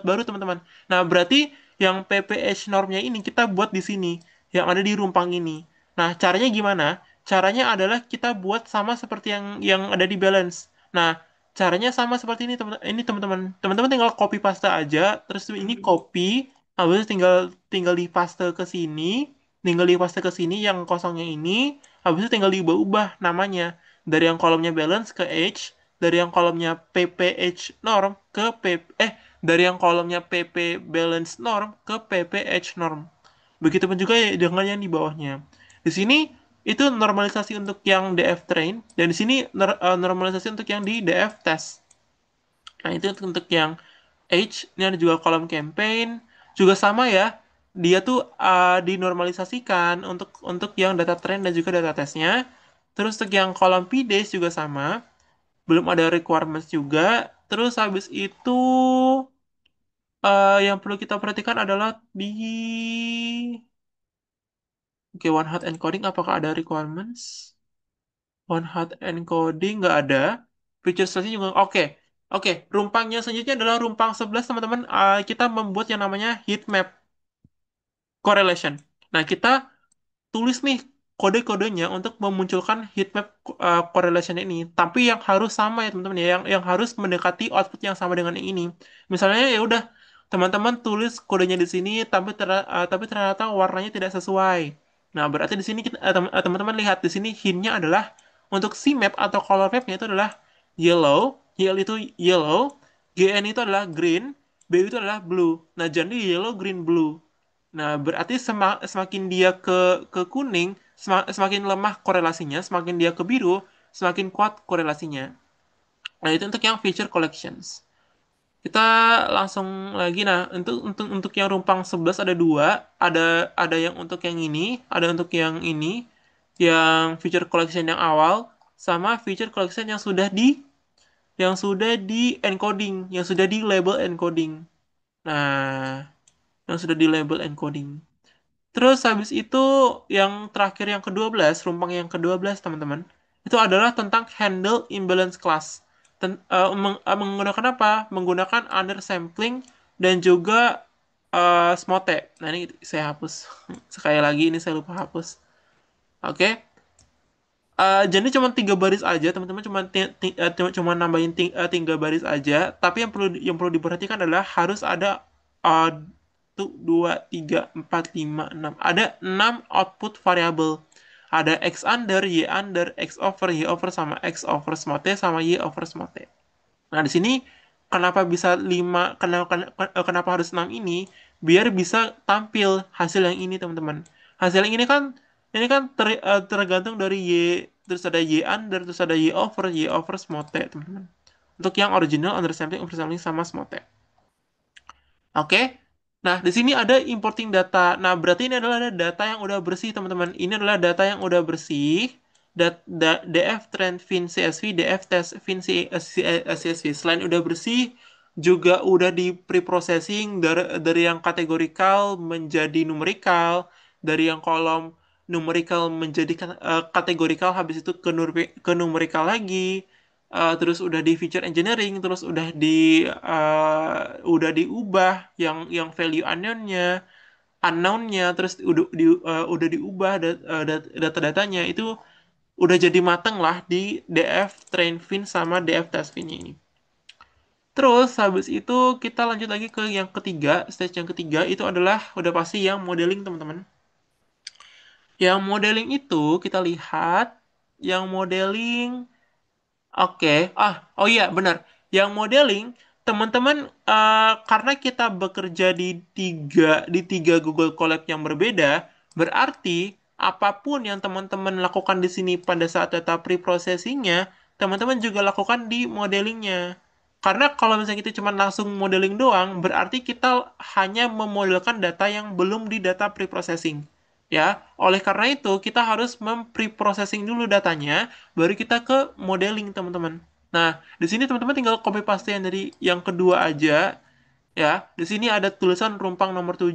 baru teman-teman. Nah, berarti yang PPH normnya ini kita buat di sini, yang ada di rumpang ini. Nah, caranya gimana? Caranya adalah kita buat sama seperti yang ada di balance. Nah, caranya sama seperti ini teman ini teman-teman. Teman-teman tinggal copy paste aja, terus ini copy, habis itu tinggal tinggal di paste ke sini, tinggal di paste ke sini yang kosongnya ini, habis itu tinggal diubah-ubah namanya dari yang kolomnya balance ke H, dari yang kolomnya PPH norm ke dari yang kolomnya PP balance norm ke PPH norm. Begitupun juga ya dengan yang di bawahnya. Di sini itu normalisasi untuk yang DF train dan di sini normalisasi untuk yang di DF test. Nah, itu untuk yang H, ini ada juga kolom campaign, juga sama ya. Dia tuh dinormalisasikan untuk yang data trend dan juga data testnya. Terus untuk yang kolom PDays juga sama, belum ada requirements juga. Terus habis itu yang perlu kita perhatikan adalah di Oke, one hot encoding apakah ada requirements? One hot encoding nggak ada. Feature selection juga oke. Oke, rumpangnya selanjutnya adalah rumpang 11 teman-teman. Kita membuat yang namanya heat map correlation. Nah, kita tulis nih kode-kodenya untuk memunculkan heatmap correlation ini. Tapi yang harus sama ya teman-teman ya, yang harus mendekati output yang sama dengan yang ini. Misalnya ya udah teman-teman tulis kodenya di sini tapi ternyata warnanya tidak sesuai. Nah, berarti di sini teman-teman lihat di sini hintnya adalah untuk si map atau color mapnya itu adalah yellow, YL itu yellow, GN itu adalah green, B itu adalah blue. Nah, jadi yellow, green, blue. Nah, berarti semakin dia ke kuning, semakin lemah korelasinya, semakin dia ke biru, semakin kuat korelasinya. Nah, itu untuk yang feature collections. Kita langsung lagi. Nah, untuk yang rumpang 11 ada dua, ada yang untuk yang ini, ada untuk yang ini, yang feature collection yang awal sama feature collection yang sudah di encoding, yang sudah di label encoding. Nah, yang sudah di label encoding. Terus habis itu yang terakhir yang ke-12, rumpang yang ke-12 teman-teman, itu adalah tentang handle imbalance class. Menggunakan apa? Menggunakan undersampling dan juga smote. Nah, ini saya hapus. Sekali lagi ini saya lupa hapus. Oke. Jadi cuma 3 baris aja, teman-teman cuma nambahin tiga baris aja. Tapi yang perlu diperhatikan adalah harus ada uh, tuh 2, 3, 4, 5, 6. Ada 6 output variabel. Ada x under, y under, x over, y over sama x over smote sama y over smote. Nah, di sini kenapa bisa 5, kenapa harus 6 ini? Biar bisa tampil hasil yang ini, teman-teman. Hasil yang ini kan tergantung dari Y, terus ada Y under, terus ada Y over smote, teman-teman. Untuk yang original, undersampling, oversampling, sama smote. Oke. Nah, di sini ada importing data. Nah, berarti ini adalah data yang udah bersih, teman-teman. Ini adalah data yang udah bersih. DF trend fin CSV, DF test fin CSV. Selain udah bersih, juga udah di pre-processing dari yang kategorikal menjadi numerikal, dari yang kolom numerikal menjadi kategorikal, habis itu ke numerikal lagi. Terus udah di feature engineering, terus udah diubah yang value unknownnya, terus udah diubah data-datanya itu udah jadi mateng lah di DF train fin sama DF test fin ini. Terus habis itu kita lanjut lagi ke yang ketiga, stage yang ketiga itu adalah udah pasti yang modeling teman-teman. Yang modeling itu kita lihat yang modeling. Oke, oh iya benar. Yang modeling, teman-teman, karena kita bekerja di tiga Google Colab yang berbeda, berarti apapun yang teman-teman lakukan di sini pada saat data pre-processingnya, teman-teman juga lakukan di modelingnya. Karena kalau misalnya kita cuma langsung modeling doang, berarti kita hanya memodelkan data yang belum di data pre-processing. Ya, oleh karena itu kita harus mempreprocessing dulu datanya, baru kita ke modeling teman-teman. Nah, di sini teman-teman tinggal copy paste yang dari yang kedua aja, ya. Di sini ada tulisan rumpang nomor 7.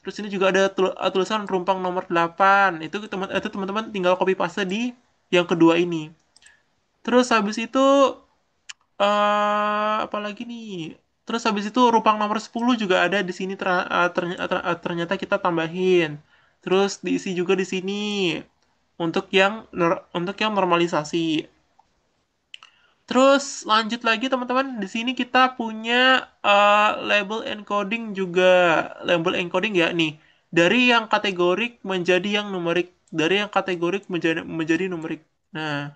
Terus ini juga ada tulisan rumpang nomor 8. Itu teman-teman tinggal copy paste di yang kedua ini. Terus habis itu apalagi nih? Terus habis itu rupang nomor 10 juga ada di sini ternyata kita tambahin. Terus diisi juga di sini untuk yang normalisasi. Terus lanjut lagi teman-teman, di sini kita punya label encoding juga. Label encoding ya nih, dari yang kategorik menjadi yang numerik, dari yang kategorik menjadi numerik. Nah,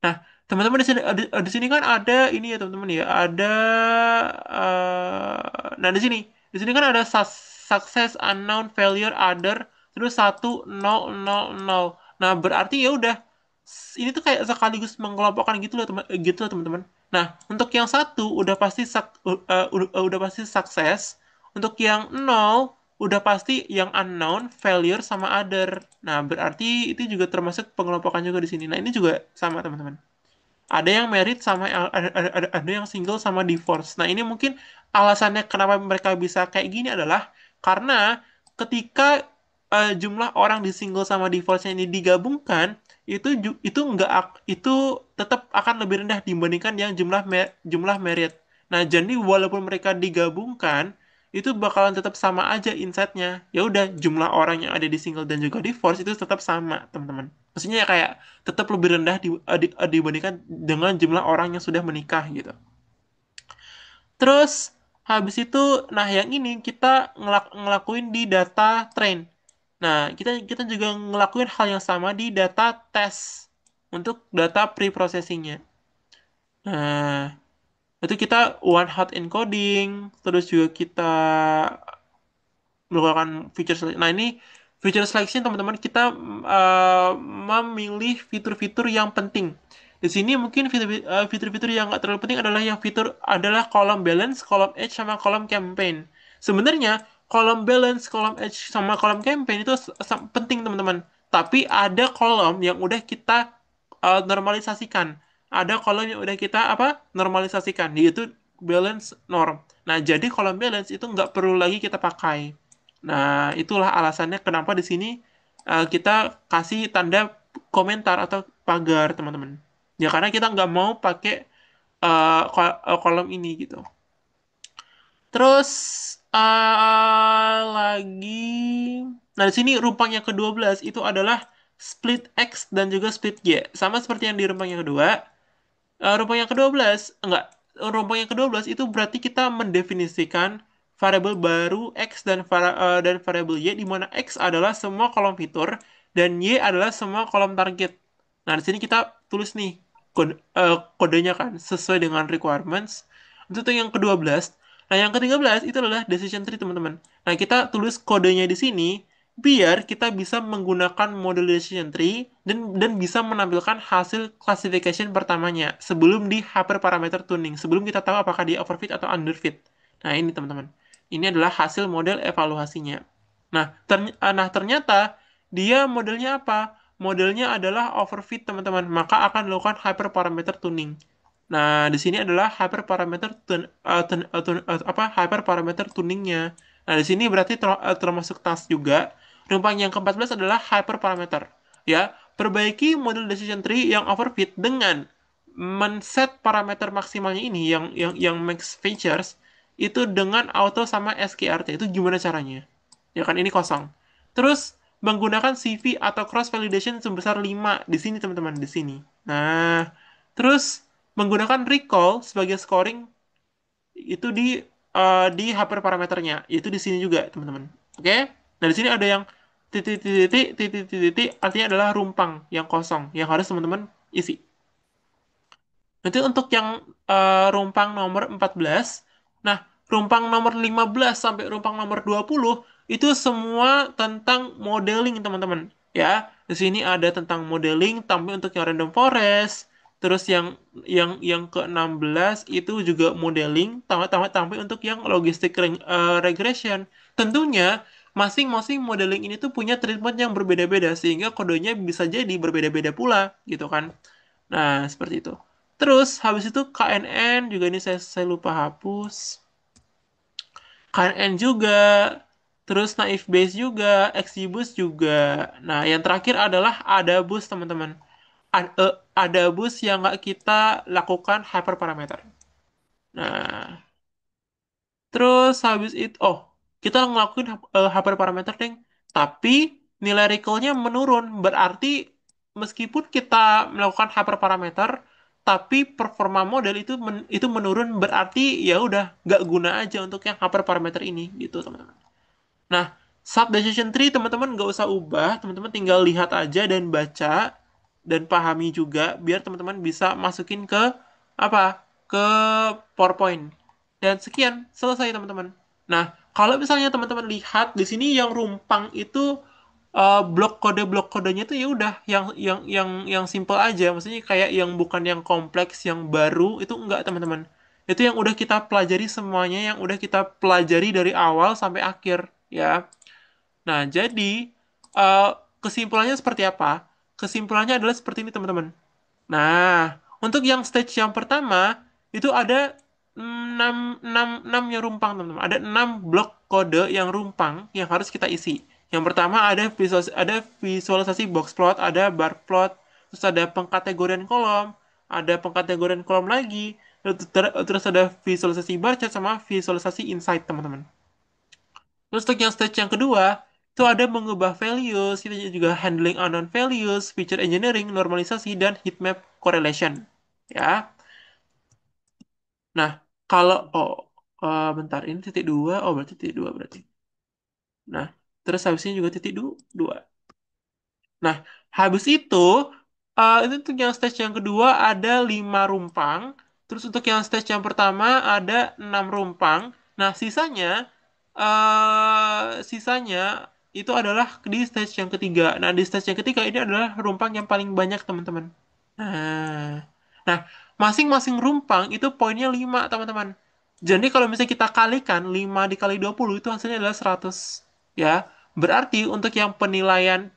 Nah, teman-teman di sini kan ada ini ya teman-teman ya, ada nah di sini kan ada success unknown failure other terus 1 0 0 0. Nah, berarti ya udah ini tuh kayak sekaligus mengelompokkan gitu loh teman-teman. Nah, untuk yang satu udah pasti sukses, untuk yang nol udah pasti yang unknown, failure sama other. Nah, berarti itu juga termasuk pengelompokan juga di sini. Nah, ini juga sama teman-teman. Ada yang married sama ada yang single sama divorce. Nah, ini mungkin alasannya kenapa mereka bisa kayak gini adalah karena ketika jumlah orang di single sama divorce ini digabungkan, itu enggak itu tetap akan lebih rendah dibandingkan yang jumlah married. Nah, jadi walaupun mereka digabungkan, itu bakalan tetap sama aja insight-nya. Ya udah, jumlah orang yang ada di single dan juga divorce itu tetap sama, teman-teman. Maksudnya ya kayak tetap lebih rendah dibandingkan dengan jumlah orang yang sudah menikah gitu. Terus habis itu, nah yang ini kita ngelakuin di data train. Nah, kita kita juga ngelakuin hal yang sama di data test untuk data pre-processingnya. Nah, itu kita one hot encoding, terus juga kita melakukan feature selection. Nah, ini feature selection teman-teman kita memilih fitur-fitur yang penting. Di sini mungkin fitur-fitur yang nggak terlalu penting adalah yang fitur adalah column balance, column edge, sama column campaign. Sebenarnya column balance, column edge, sama column campaign itu penting teman-teman. Tapi ada kolom yang udah kita normalisasikan. Ada kolom yang udah kita apa normalisasikan, yaitu balance norm. Nah, jadi kolom balance itu nggak perlu lagi kita pakai. Nah, itulah alasannya kenapa di sini kita kasih tanda komentar atau pagar, teman-teman. Ya, karena kita nggak mau pakai kolom ini gitu. Terus lagi, nah di sini rumpang yang ke-12 itu adalah split X dan juga split Y. Sama seperti yang di rumpang yang kedua. Rumpang yang ke-12, enggak. Rumpang yang ke-12 itu berarti kita mendefinisikan variabel baru X dan variabel Y, di mana X adalah semua kolom fitur dan Y adalah semua kolom target. Nah, di sini kita tulis nih kodenya kan sesuai dengan requirements. Itu tuh yang ke-12. Nah, yang ke-13 itu adalah decision tree, teman-teman. Nah, kita tulis kodenya di sini biar kita bisa menggunakan model decision tree dan bisa menampilkan hasil classification pertamanya sebelum di hyperparameter tuning, sebelum kita tahu apakah dia overfit atau underfit. Nah, ini teman-teman. Ini adalah hasil model evaluasinya. Nah, ternyata dia modelnya apa? Modelnya adalah overfit, teman-teman. Maka akan dilakukan hyperparameter tuning. Nah, di sini adalah hyperparameter tuningnya. Nah, di sini berarti termasuk task juga. Rumpang yang ke-14 adalah hyperparameter. Ya, perbaiki model decision tree yang overfit dengan men-set parameter maksimalnya ini yang max features itu dengan auto sama SKRT. Itu gimana caranya? Ya kan ini kosong. Terus menggunakan CV atau cross validation sebesar 5 di sini teman-teman di sini. Nah, terus menggunakan recall sebagai scoring itu di hyperparameternya, itu di sini juga teman-teman. Oke? Nah, di sini ada yang titik artinya adalah rumpang yang kosong yang harus teman-teman isi. Nanti untuk yang rumpang nomor 14, nah, rumpang nomor 15 sampai rumpang nomor 20 itu semua tentang modeling, teman-teman. Ya, di sini ada tentang modeling tapi untuk yang random forest, terus yang ke-16 itu juga modeling tapi untuk yang logistic regression. Tentunya masing-masing modeling ini tuh punya treatment yang berbeda-beda sehingga kodenya bisa jadi berbeda-beda pula gitu kan. Nah, seperti itu. Terus habis itu KNN juga ini saya lupa hapus. KNN juga. Terus Naif Base juga, XGBoost juga. Nah, yang terakhir adalah ada boost, teman-teman. ada bus yang nggak kita lakukan hyperparameter. Nah, terus habis itu, oh, kita ngelakuin hyperparameter, deng. Tapi nilai recall-nya menurun. Berarti meskipun kita melakukan hyperparameter, tapi performa model itu menurun. Berarti ya udah nggak guna aja untuk yang hyperparameter ini, gitu teman-teman. Nah, sub decision tree teman-teman nggak usah ubah, teman-teman tinggal lihat aja dan baca dan pahami juga biar teman-teman bisa masukin ke apa? Ke PowerPoint. Dan sekian, selesai teman-teman. Nah, kalau misalnya teman-teman lihat di sini yang rumpang itu blok kodenya itu ya udah yang simple aja, maksudnya kayak yang bukan yang kompleks, yang baru itu enggak teman-teman. Itu yang udah kita pelajari semuanya, yang udah kita pelajari dari awal sampai akhir ya. Nah, jadi eh, kesimpulannya seperti apa? Kesimpulannya adalah seperti ini, teman-teman. Nah, untuk yang stage yang pertama, itu ada 6 yang rumpang, teman-teman. Ada 6 blok kode yang rumpang yang harus kita isi. Yang pertama ada visualisasi box plot, ada bar plot, terus ada pengkategorian kolom, ada pengkategorian kolom lagi, terus ada visualisasi bar chart sama visualisasi insight, teman-teman. Terus untuk yang stage yang kedua, itu ada mengubah values, kita juga handling unknown values, feature engineering, normalisasi, dan heatmap correlation. Ya. Nah, kalau bentar ini titik dua, oh berarti titik dua berarti. Nah, terus habisnya juga titik dua. Nah, habis itu untuk yang stage yang kedua ada 5 rumpang. Terus untuk yang stage yang pertama ada 6 rumpang. Nah, sisanya itu adalah di stage yang ketiga. Nah, di stage yang ketiga ini adalah rumpang yang paling banyak, teman-teman. Nah, nah, masing-masing rumpang itu poinnya 5 teman-teman. Jadi kalau misalnya kita kalikan 5 dikali 20 itu hasilnya adalah 100. Ya, berarti untuk yang penilaian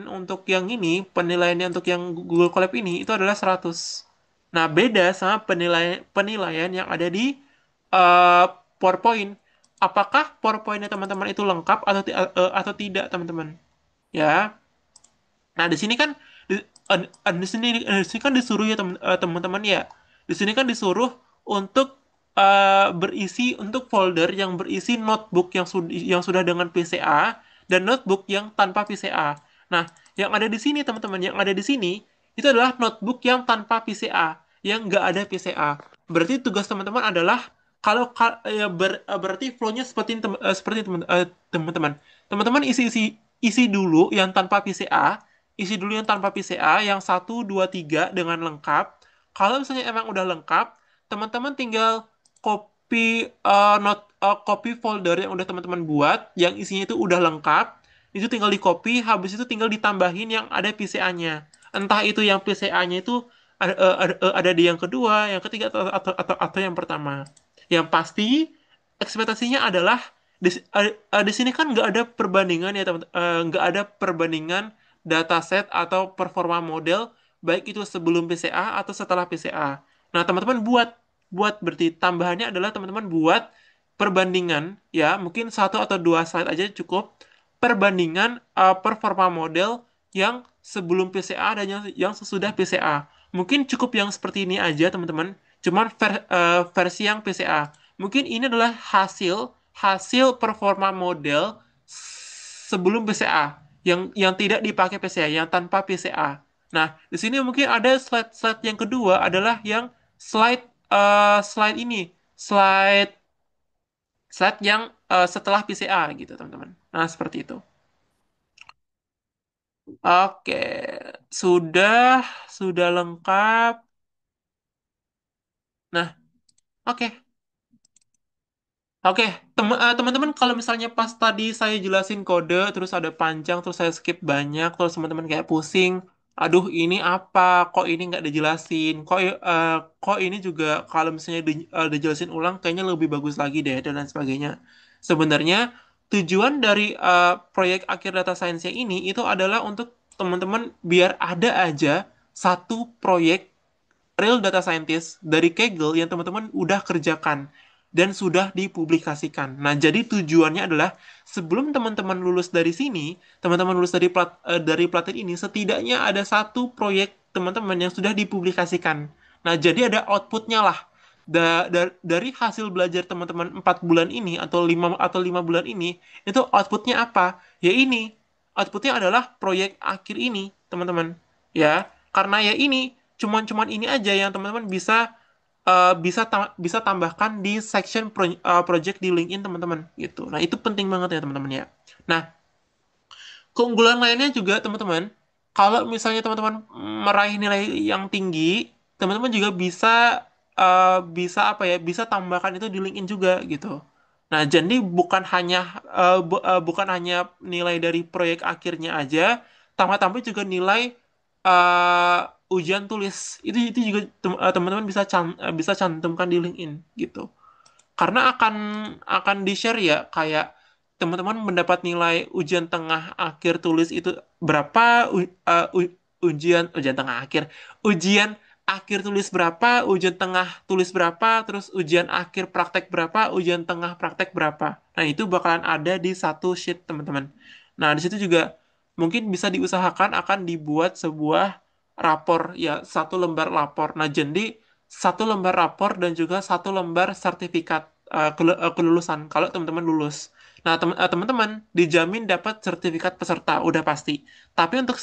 untuk yang ini, penilaiannya untuk yang Google Colab ini itu adalah 100. Nah, beda sama penilaian penilaian yang ada di eh, PowerPoint. Apakah PowerPoint-nya teman-teman itu lengkap atau tidak, teman-teman? Ya. Nah, di sini kan di, di sini kan disuruh ya teman-teman ya. Di sini kan disuruh untuk berisi untuk folder yang berisi notebook yang sudah dengan PCA dan notebook yang tanpa PCA. Nah, yang ada di sini teman-teman, yang ada di sini itu adalah notebook yang tanpa PCA, yang nggak ada PCA. Berarti tugas teman-teman adalah kalau berarti flow-nya seperti teman-teman. Teman-teman isi dulu yang tanpa PCA, isi dulu yang tanpa PCA, yang satu 2 3 dengan lengkap. Kalau misalnya emang udah lengkap, teman-teman tinggal copy folder yang udah teman-teman buat, yang isinya itu udah lengkap, itu tinggal di copy, habis itu tinggal ditambahin yang ada PCA-nya. Entah itu yang PCA-nya itu ada di yang kedua, yang ketiga, atau yang pertama. Yang pasti ekspektasinya adalah di sini kan nggak ada perbandingan ya teman, nggak ada perbandingan dataset atau performa model baik itu sebelum PCA atau setelah PCA. Nah, teman-teman buat buat berarti tambahannya adalah teman-teman buat perbandingan ya, mungkin satu atau dua slide aja cukup perbandingan performa model yang sebelum PCA dan yang sesudah PCA. Mungkin cukup yang seperti ini aja, teman-teman. Cuman versi yang PCA. Mungkin ini adalah hasil hasil performa model sebelum PCA yang tidak dipakai PCA, yang tanpa PCA. Nah, di sini mungkin ada slide-slide yang kedua adalah yang slide ini, slide slide yang setelah PCA gitu, teman-teman. Nah, seperti itu. Oke, sudah sudah lengkap. Nah, oke. Oke, teman-teman kalau misalnya pas tadi saya jelasin kode, terus ada panjang, terus saya skip banyak, terus teman-teman kayak pusing, aduh ini apa, kok ini nggak dijelasin, kok ini juga kalau misalnya dijelasin ulang kayaknya lebih bagus lagi deh, dan lain sebagainya. Sebenarnya tujuan dari proyek akhir data science yang ini itu adalah untuk teman-teman biar ada aja satu proyek real data scientist dari Kaggle yang teman-teman udah kerjakan dan sudah dipublikasikan. Nah, jadi tujuannya adalah sebelum teman-teman lulus dari sini, teman-teman lulus dari pelatihan ini, setidaknya ada satu proyek teman-teman yang sudah dipublikasikan. Nah, jadi ada outputnya lah. Dari hasil belajar teman-teman 4 bulan ini atau 5 bulan ini, itu outputnya apa? Ya ini, outputnya adalah proyek akhir ini, teman-teman. Ya, karena ya ini, cuman ini aja yang teman-teman bisa tambahkan di section project di LinkedIn teman-teman gitu. Nah, itu penting banget ya teman-teman ya. Nah, keunggulan lainnya juga teman-teman, kalau misalnya teman-teman meraih nilai yang tinggi, teman-teman juga bisa apa ya? Bisa tambahkan itu di LinkedIn juga gitu. Nah, jadi bukan hanya nilai dari proyek akhirnya aja, tambah-tambah juga nilai ujian tulis. Itu juga teman-teman bisa cantumkan di LinkedIn gitu. Karena akan di-share ya kayak teman-teman mendapat nilai ujian tengah akhir tulis itu berapa ujian ujian tengah akhir ujian akhir tulis berapa, ujian tengah tulis berapa, terus ujian akhir praktek berapa, ujian tengah praktek berapa. Nah, itu bakalan ada di satu sheet, teman-teman. Nah, di situ juga mungkin bisa diusahakan akan dibuat sebuah rapor ya, satu lembar rapor. Nah, jadi satu lembar rapor dan juga satu lembar sertifikat kelulusan kalau teman-teman lulus. Nah, teman-teman dijamin dapat sertifikat peserta, udah pasti. Tapi untuk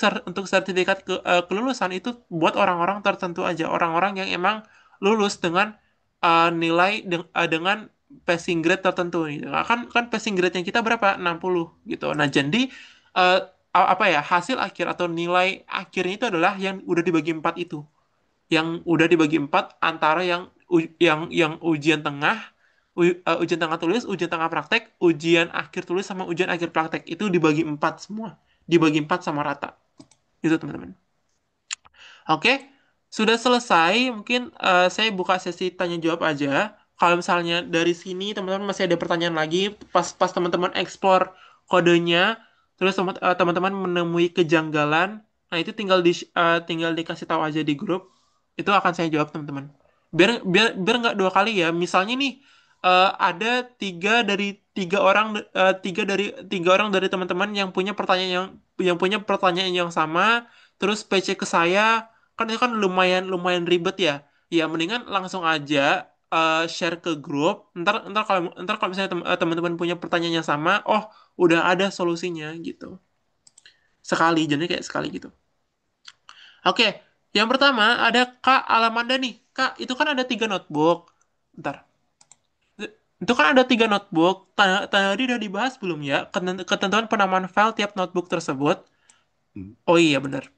sertifikat kelulusan itu buat orang-orang tertentu aja, orang-orang yang emang lulus dengan dengan passing grade tertentu gitu. Nah, kan passing grade yang kita berapa? 60 gitu. Nah, jadi eh, apa ya? Hasil akhir atau nilai akhirnya itu adalah yang udah dibagi 4 itu. Yang udah dibagi 4 antara yang ujian tengah, ujian tengah tulis, ujian tengah praktek, ujian akhir tulis sama ujian akhir praktek itu dibagi 4 semua. Dibagi 4 sama rata. Itu teman-teman. Oke, sudah selesai. Mungkin saya buka sesi tanya jawab aja. Kalau misalnya dari sini teman-teman masih ada pertanyaan lagi, pas teman-teman explore kodenya, terus teman-teman menemui kejanggalan, nah itu tinggal dikasih tahu aja di grup. Itu akan saya jawab teman-teman. Biar biar biar nggak dua kali ya. Misalnya nih ada tiga orang dari teman-teman yang punya pertanyaan yang sama, terus PC ke saya kan itu kan lumayan lumayan ribet ya. Ya mendingan langsung aja share ke grup. Ntar kalau misalnya teman-teman punya pertanyaan yang sama, oh udah ada solusinya gitu. Sekali jadi kayak sekali gitu. Oke, yang pertama ada Kak Alamanda nih. Kak, itu kan ada 3 notebook. Ntar. Itu kan ada 3 notebook. Tadi udah dibahas belum ya? Ketentuan penamaan file tiap notebook tersebut. Oh iya bener.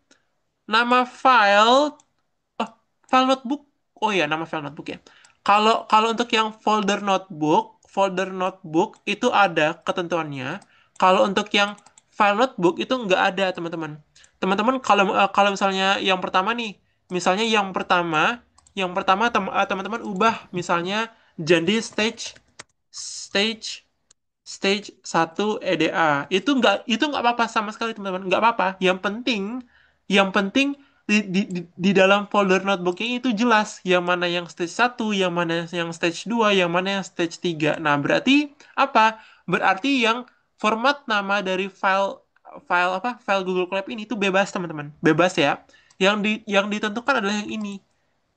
Nama file Oh, file notebook. Oh ya, nama file notebook ya. Kalau kalau untuk yang folder notebook itu ada ketentuannya. Kalau untuk yang file notebook itu nggak ada, teman-teman. Teman-teman kalau misalnya yang pertama nih, misalnya yang pertama teman-teman ubah misalnya jadi stage stage 1 EDA. Itu nggak apa-apa sama sekali teman-teman, nggak apa-apa. Yang penting di dalam folder notebooknya itu jelas yang mana yang stage 1, yang mana yang stage 2, yang mana yang stage 3. Nah, berarti apa? Berarti yang format nama dari file file apa? File Google Colab ini itu bebas, teman-teman. Bebas ya. Yang ditentukan adalah yang ini.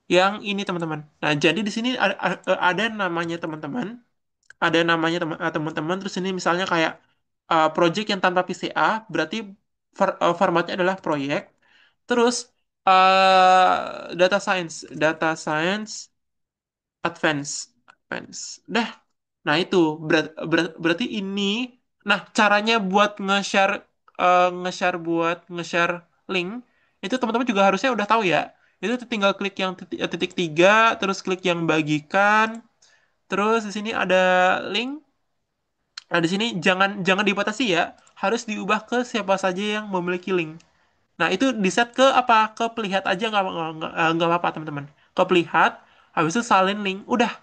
Yang ini, teman-teman. Nah, jadi di sini ada namanya teman-teman, teman-teman, terus ini misalnya kayak project yang tanpa PCA berarti formatnya adalah proyek, terus data science advance advance dah. Nah, itu berarti ini. Nah, caranya buat nge-share link itu teman-teman juga harusnya udah tahu ya. Itu tinggal klik yang titik 3, terus klik yang bagikan, terus di sini ada link. Nah, di sini jangan jangan dibatasi ya, harus diubah ke siapa saja yang memiliki link. Nah, itu di set ke apa? Ke pelihat aja, nggak apa-apa, teman-teman. Ke pelihat, habis itu salin link, udah.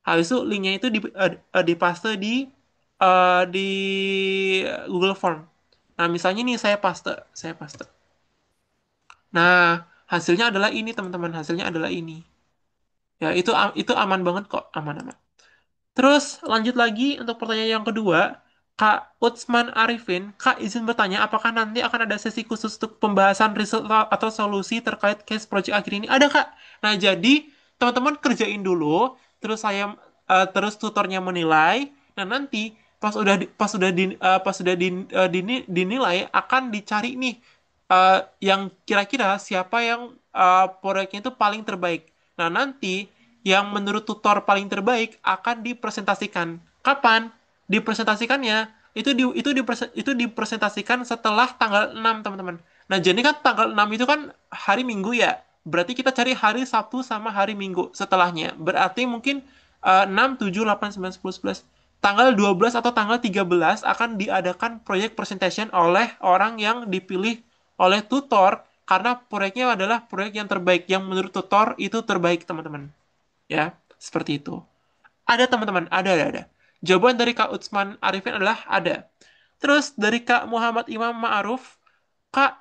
Habis itu linknya itu dipaste di Google Form. Nah, misalnya nih saya paste. Nah, hasilnya adalah ini, teman-teman. Hasilnya adalah ini. Ya, itu aman banget kok, aman-aman. Terus lanjut lagi untuk pertanyaan yang kedua. Kak Utsman Arifin, Kak izin bertanya, apakah nanti akan ada sesi khusus untuk pembahasan riset atau solusi terkait case project akhir ini? Ada, Kak. Nah, jadi teman-teman kerjain dulu, terus tutornya menilai. Nah, nanti pas udah dinilai akan dicari nih yang kira-kira siapa yang proyeknya itu paling terbaik. Nah, nanti yang menurut tutor paling terbaik akan dipresentasikan. Kapan? Dipresentasikannya itu dipresentasikan setelah tanggal 6 teman-teman. Nah, jadi kan tanggal 6 itu kan hari Minggu ya. Berarti kita cari hari Sabtu sama hari Minggu setelahnya. Berarti mungkin 6, 7, 8, 9, 10, 11. Tanggal 12 atau tanggal 13 akan diadakan proyek presentation oleh orang yang dipilih oleh tutor karena proyeknya adalah proyek yang terbaik yang menurut tutor itu terbaik, teman-teman. Ya, seperti itu. Ada teman-teman, ada. Jawaban dari Kak Utsman Arifin adalah ada. Terus dari Kak Muhammad Imam Ma'aruf, Kak,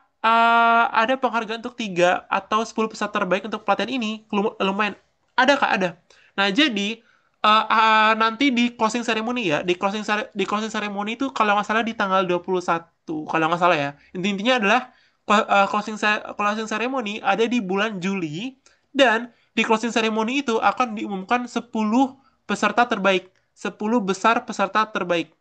ada penghargaan untuk 3 atau 10 peserta terbaik untuk pelatihan ini. Lumayan. Ada, Kak, ada. Nah, jadi nanti di closing ceremony ya, di closing ceremony itu kalau nggak salah di tanggal 21, kalau nggak salah ya. Intinya adalah closing ceremony ada di bulan Juli dan di closing ceremony itu akan diumumkan 10 peserta terbaik, 10 besar peserta terbaik.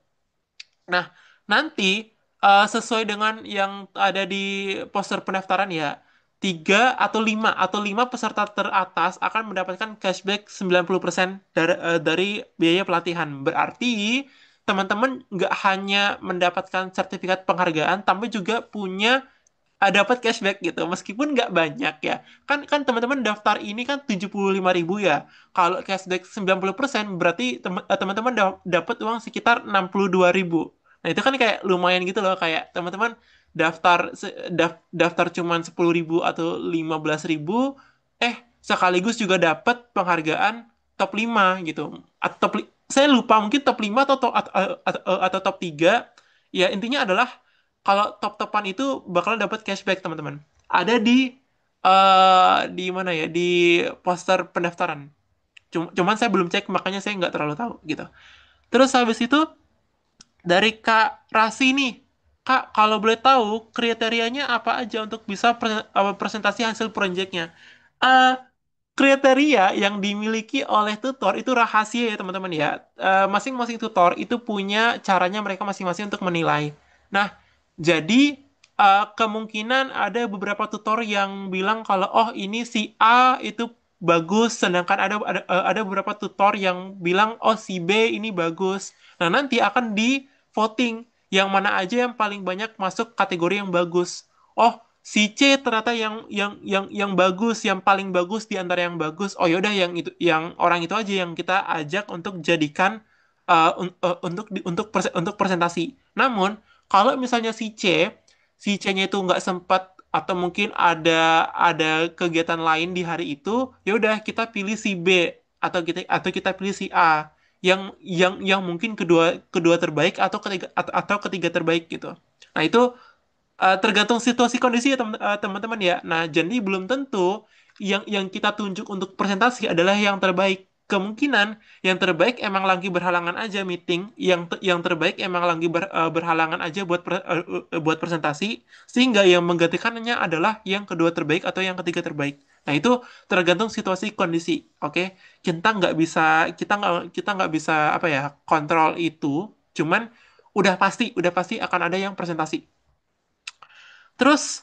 Nah, nanti sesuai dengan yang ada di poster pendaftaran ya, 3 atau 5 peserta teratas akan mendapatkan cashback 90% dari biaya pelatihan. Berarti teman-teman nggak hanya mendapatkan sertifikat penghargaan, tapi juga punya dapat cashback gitu. Meskipun nggak banyak ya. Kan kan teman-teman daftar ini kan 75.000 ya. Kalau cashback 90% berarti teman-teman dapat uang sekitar 62.000. Nah, itu kan kayak lumayan gitu loh, kayak teman-teman daftar cuman 10.000 atau 15.000, sekaligus juga dapat penghargaan top 5 gitu. Saya lupa mungkin top 5 atau top 3. Ya, intinya adalah kalau top-topan itu bakal dapat cashback, teman-teman. Ada di mana ya? Di poster pendaftaran. Cuman saya belum cek, makanya saya nggak terlalu tahu gitu. Terus habis itu dari Kak Rasi nih. Kak, kalau boleh tahu kriterianya apa aja untuk bisa presentasi hasil proyeknya? Eh, Kriteria yang dimiliki oleh tutor itu rahasia ya, teman-teman ya. Masing-masing tutor itu punya caranya mereka masing-masing untuk menilai. Nah, jadi kemungkinan ada beberapa tutor yang bilang kalau oh ini si A itu bagus, sedangkan ada beberapa tutor yang bilang oh si B ini bagus. Nah, nanti akan di voting yang mana aja yang paling banyak masuk kategori yang bagus. Oh, si C ternyata yang bagus, yang paling bagus di antara yang bagus. Oh yaudah, yang orang itu aja yang kita ajak untuk jadikan untuk presentasi. Namun kalau misalnya si C-nya itu nggak sempat atau mungkin ada kegiatan lain di hari itu, ya udah kita pilih si B atau kita pilih si A yang mungkin kedua kedua terbaik atau ketiga terbaik gitu. Nah, itu tergantung situasi kondisi ya, teman-teman ya. Nah, jadi belum tentu yang kita tunjuk untuk presentasi adalah yang terbaik. Kemungkinan yang terbaik emang lagi berhalangan aja meeting, yang terbaik emang lagi berhalangan aja buat presentasi, sehingga yang menggantikannya adalah yang kedua terbaik atau yang ketiga terbaik. Nah, itu tergantung situasi kondisi. Oke, kita nggak bisa apa ya, kontrol itu. Cuman udah pasti akan ada yang presentasi. Terus,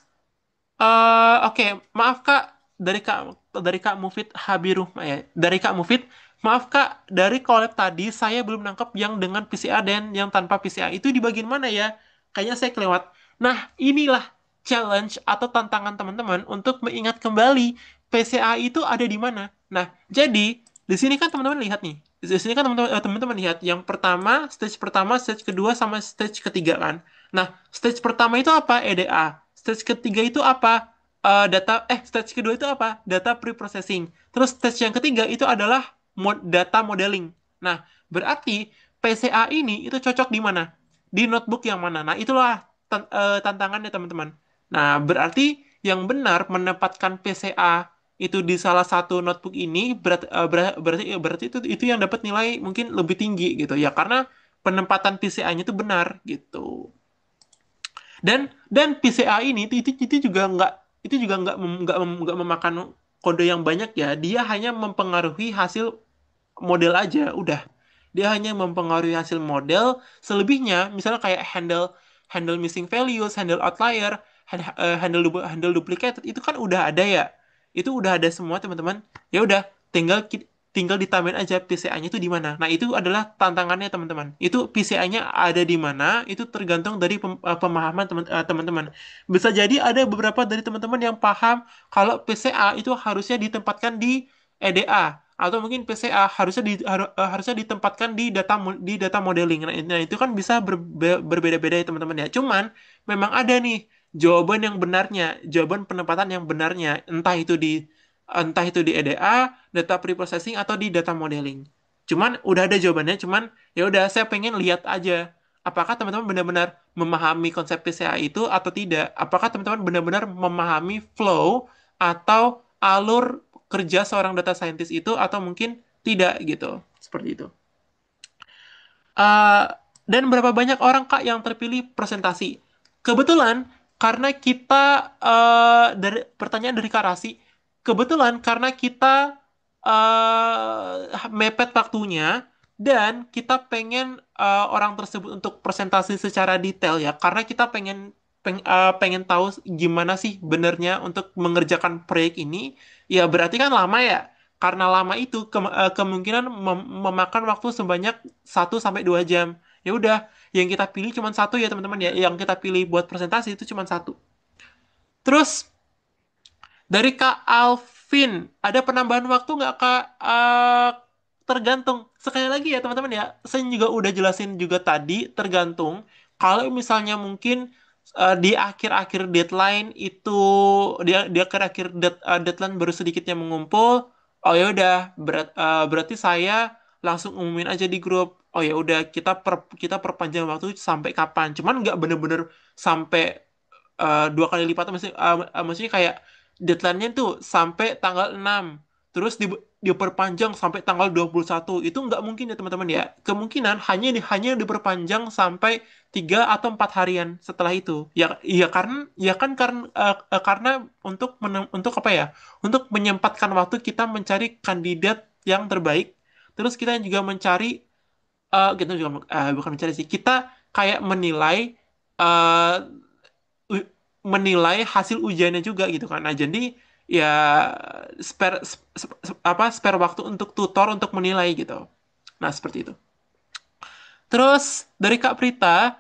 oke, maaf Kak, dari Kak Mufid Habirul ya. Dari Kak Mufid, maaf Kak, dari collab tadi saya belum nangkep yang dengan PCA dan yang tanpa PCA itu di bagian mana ya? Kayaknya saya kelewat. Nah, inilah challenge atau tantangan teman-teman untuk mengingat kembali PCA itu ada di mana. Nah, jadi di sini kan teman-teman lihat nih. Di sini kan teman-teman lihat yang pertama, stage kedua sama stage ketiga kan. Nah, stage pertama itu apa? EDA. Stage ketiga itu apa? Stage kedua itu apa? Data pre-processing. Terus stage yang ketiga itu adalah data modeling. Nah, berarti PCA ini itu cocok di mana? Di notebook yang mana? Nah, itulah tantangannya, teman-teman. Nah, berarti yang benar menempatkan PCA itu di salah satu notebook ini berarti itu yang dapat nilai mungkin lebih tinggi gitu ya, karena penempatan PCA-nya itu benar gitu. Dan PCA ini itu juga nggak memakan kode yang banyak ya. Dia hanya mempengaruhi hasil model aja, udah. Dia hanya mempengaruhi hasil model. Selebihnya, misalnya kayak handle handle missing values, handle outlier, handle duplicated, itu kan udah ada ya. Itu udah ada semua teman-teman. Ya udah, tinggal ditambahin aja PCA-nya itu di mana. Nah, itu adalah tantangannya teman-teman. Itu PCA-nya ada di mana, itu tergantung dari pemahaman teman-teman. Bisa jadi ada beberapa dari teman-teman yang paham kalau PCA itu harusnya ditempatkan di EDA, atau mungkin PCA harusnya ditempatkan di data modeling. Nah, itu kan bisa berbeda-beda ya teman-teman ya. Cuman memang ada nih jawaban yang benarnya, jawaban penempatan yang benarnya, entah itu di EDA, data preprocessing, atau di data modeling. Cuman udah ada jawabannya, cuman ya udah saya pengen lihat aja apakah teman-teman benar-benar memahami konsep PCA itu atau tidak. Apakah teman-teman benar-benar memahami flow atau alur kerja seorang data scientist itu atau mungkin tidak gitu. Seperti itu. Eh, dan berapa banyak orang Kak yang terpilih presentasi? Kebetulan karena kita dari pertanyaan dari Kak Rasi, kebetulan karena kita mepet waktunya dan kita pengen orang tersebut untuk presentasi secara detail ya, karena kita pengen tahu gimana sih benernya untuk mengerjakan proyek ini, ya berarti kan lama ya. Karena lama itu kemungkinan memakan waktu sebanyak 1 sampai 2 jam. Ya udah, yang kita pilih cuma satu ya teman-teman ya. Yang kita pilih buat presentasi itu cuma satu. Terus dari Kak Alvin, ada penambahan waktu nggak Kak? Tergantung. Sekali lagi ya teman-teman ya, saya juga udah jelasin juga tadi, tergantung. Kalau misalnya mungkin di akhir-akhir deadline itu, di akhir-akhir deadline baru sedikitnya mengumpul, oh ya udah, berarti saya langsung umumin aja di grup. Oh ya udah, kita perpanjang waktu sampai kapan? Cuman nggak bener-bener sampai 2 kali lipat, maksudnya kayak deadline-nya tuh sampai tanggal 6, terus diperpanjang sampai tanggal 21. Itu nggak mungkin ya teman-teman ya. Kemungkinan hanya diperpanjang sampai 3 atau 4 harian setelah itu. Ya kan karena untuk apa ya, untuk menyempatkan waktu kita mencari kandidat yang terbaik. Terus kita juga mencari, kita juga bukan mencari sih, kita kayak eh, menilai hasil ujiannya juga gitu kan. Nah, jadi ya spare waktu untuk tutor untuk menilai gitu. Nah, seperti itu. Terus dari Kak Prita,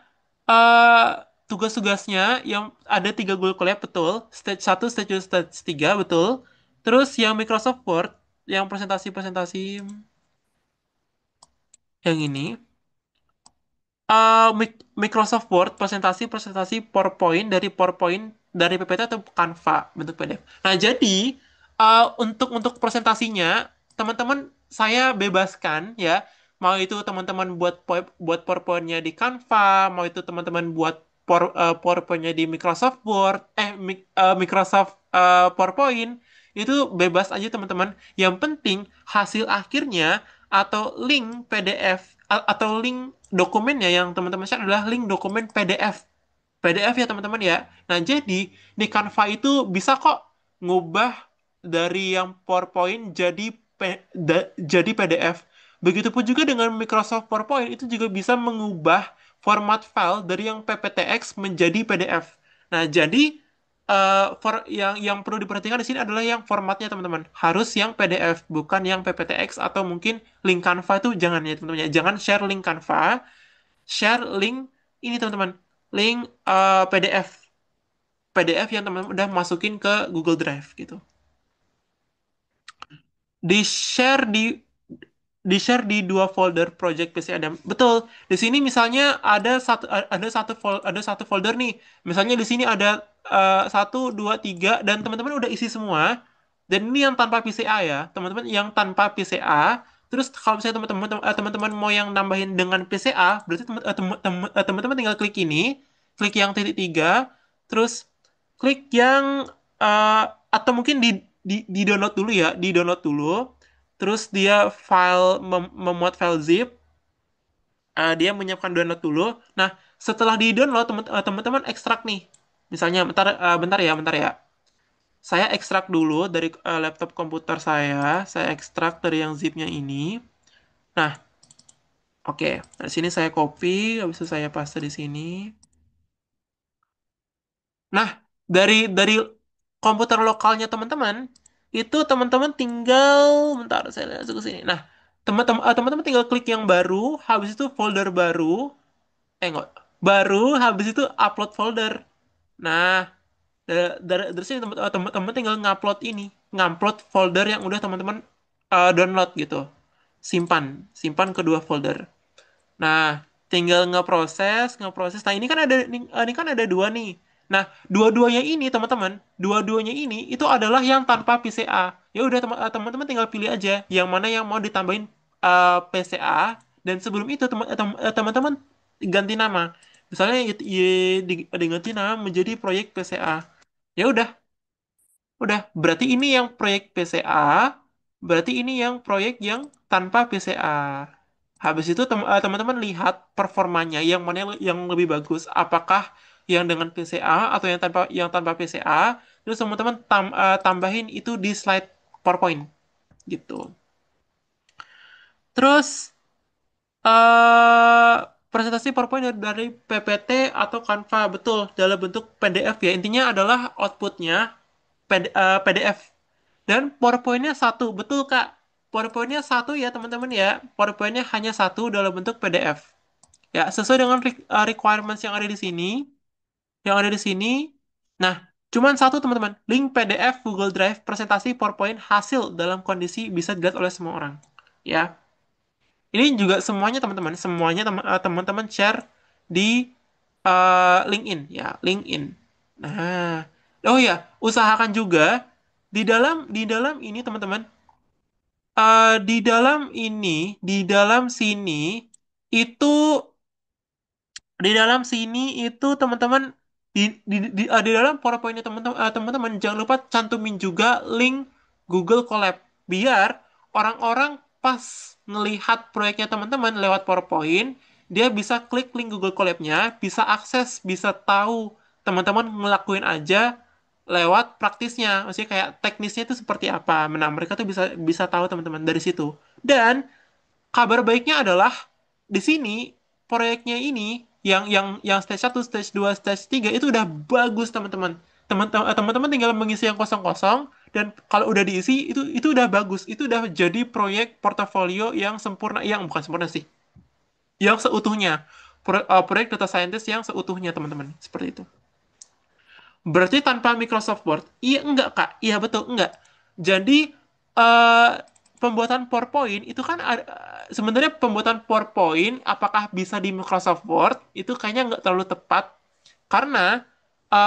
eh, tugas-tugasnya yang ada 3 Google Colab betul, stage 1, stage 2, stage 3 betul. Terus yang Microsoft Word, yang presentasi-presentasi yang ini, Microsoft Word, presentasi-presentasi PowerPoint dari PPT atau Canva bentuk PDF. Nah, jadi untuk presentasinya teman-teman saya bebaskan ya. Mau itu teman-teman buat PowerPoint-nya di Canva, mau itu teman-teman buat PowerPoint-nya di Microsoft Word, Microsoft PowerPoint, itu bebas aja teman-teman. Yang penting hasil akhirnya atau link PDF atau link dokumennya yang teman-teman share adalah link dokumen PDF. PDF ya teman-teman ya. Nah, jadi di Canva itu bisa kok ngubah dari yang PowerPoint jadi PDF. Begitupun juga dengan Microsoft PowerPoint itu juga bisa mengubah format file dari yang PPTX menjadi PDF. Nah, jadi yang perlu diperhatikan di sini adalah yang formatnya teman-teman. Harus yang PDF, bukan yang PPTX atau mungkin link Canva itu jangan ya teman-teman ya. Jangan share link Canva, share link ini teman-teman. Link PDF. PDF yang teman-teman udah masukin ke Google Drive gitu. Di-share di-share di 2 folder project PC Adam. Betul. Di sini misalnya ada satu folder nih. Misalnya di sini ada 1, 2, 3 dan teman-teman udah isi semua. Dan ini yang tanpa PCA ya, teman-teman yang tanpa PCA. Terus kalau misalnya teman-teman mau yang nambahin dengan PCA, berarti teman-teman tinggal klik ini, klik yang titik 3, terus klik yang atau mungkin di download dulu ya, di download dulu. Terus dia memuat file zip. Dia menyiapkan download dulu. Nah, setelah di-download, teman-teman ekstrak nih. Misalnya, bentar ya. Saya ekstrak dulu dari laptop komputer saya ekstrak dari yang zipnya ini. Nah, oke. Nah, di sini saya copy, habis itu saya paste di sini. Nah, dari komputer lokalnya teman-teman, itu teman-teman tinggal, bentar, saya masuk ke sini. Nah, teman-teman tinggal klik yang baru, habis itu folder baru, enggak, baru, habis itu upload folder. Nah, dari sini teman-teman tinggal ngupload ini, ngupload folder yang udah teman-teman download gitu. Simpan, simpan kedua folder. Nah, tinggal ngeproses. Nah, ini kan ada dua nih. Nah, dua-duanya ini teman-teman, dua-duanya ini itu adalah yang tanpa PCA. Ya udah teman-teman tinggal pilih aja yang mana yang mau ditambahin PCA dan sebelum itu teman-teman ganti nama. Misalnya diganti nama menjadi proyek PCA. Ya udah, berarti ini yang proyek PCA, berarti ini yang proyek yang tanpa PCA. Habis itu teman-teman lihat performanya yang mana yang lebih bagus, apakah yang dengan PCA atau yang tanpa PCA. Terus teman-teman tambahin itu di slide PowerPoint gitu. Terus eh presentasi PowerPoint dari PPT atau Canva, betul, dalam bentuk PDF ya. Intinya adalah outputnya PDF. Dan PowerPoint-nya satu, betul Kak. PowerPoint-nya satu ya teman-teman ya. PowerPoint-nya hanya satu dalam bentuk PDF. Ya, sesuai dengan requirements yang ada di sini, yang ada di sini. Nah, cuman satu teman-teman, link PDF Google Drive presentasi PowerPoint hasil dalam kondisi bisa dilihat oleh semua orang. Ya, ini juga semuanya teman-teman, semuanya teman-teman share di LinkedIn ya, LinkedIn. Nah, oh ya, usahakan juga di dalam ini teman-teman, di dalam sini itu di dalam sini itu teman-teman di dalam PowerPoint teman-teman jangan lupa cantumin juga link Google Colab biar orang-orang pas ngelihat proyeknya teman-teman lewat PowerPoint dia bisa klik link Google Colab-nya, bisa akses, bisa tahu teman-teman ngelakuin aja lewat praktisnya, maksudnya kayak teknisnya itu seperti apa. Nah, mereka tuh bisa bisa tahu teman-teman dari situ. Dan kabar baiknya adalah di sini proyeknya ini yang stage 1, stage 2, stage 3 itu udah bagus teman-teman. Teman-teman tinggal mengisi yang kosong-kosong dan kalau udah diisi itu udah bagus. Itu udah jadi proyek portofolio yang sempurna, yang bukan sempurna sih, yang seutuhnya. Proyek data scientist yang seutuhnya teman-teman. Seperti itu. Berarti tanpa Microsoft Word? Iya enggak, Kak. Iya betul, enggak. Jadi eh pembuatan PowerPoint itu kan sebenarnya pembuatan PowerPoint apakah bisa di Microsoft Word itu kayaknya nggak terlalu tepat karena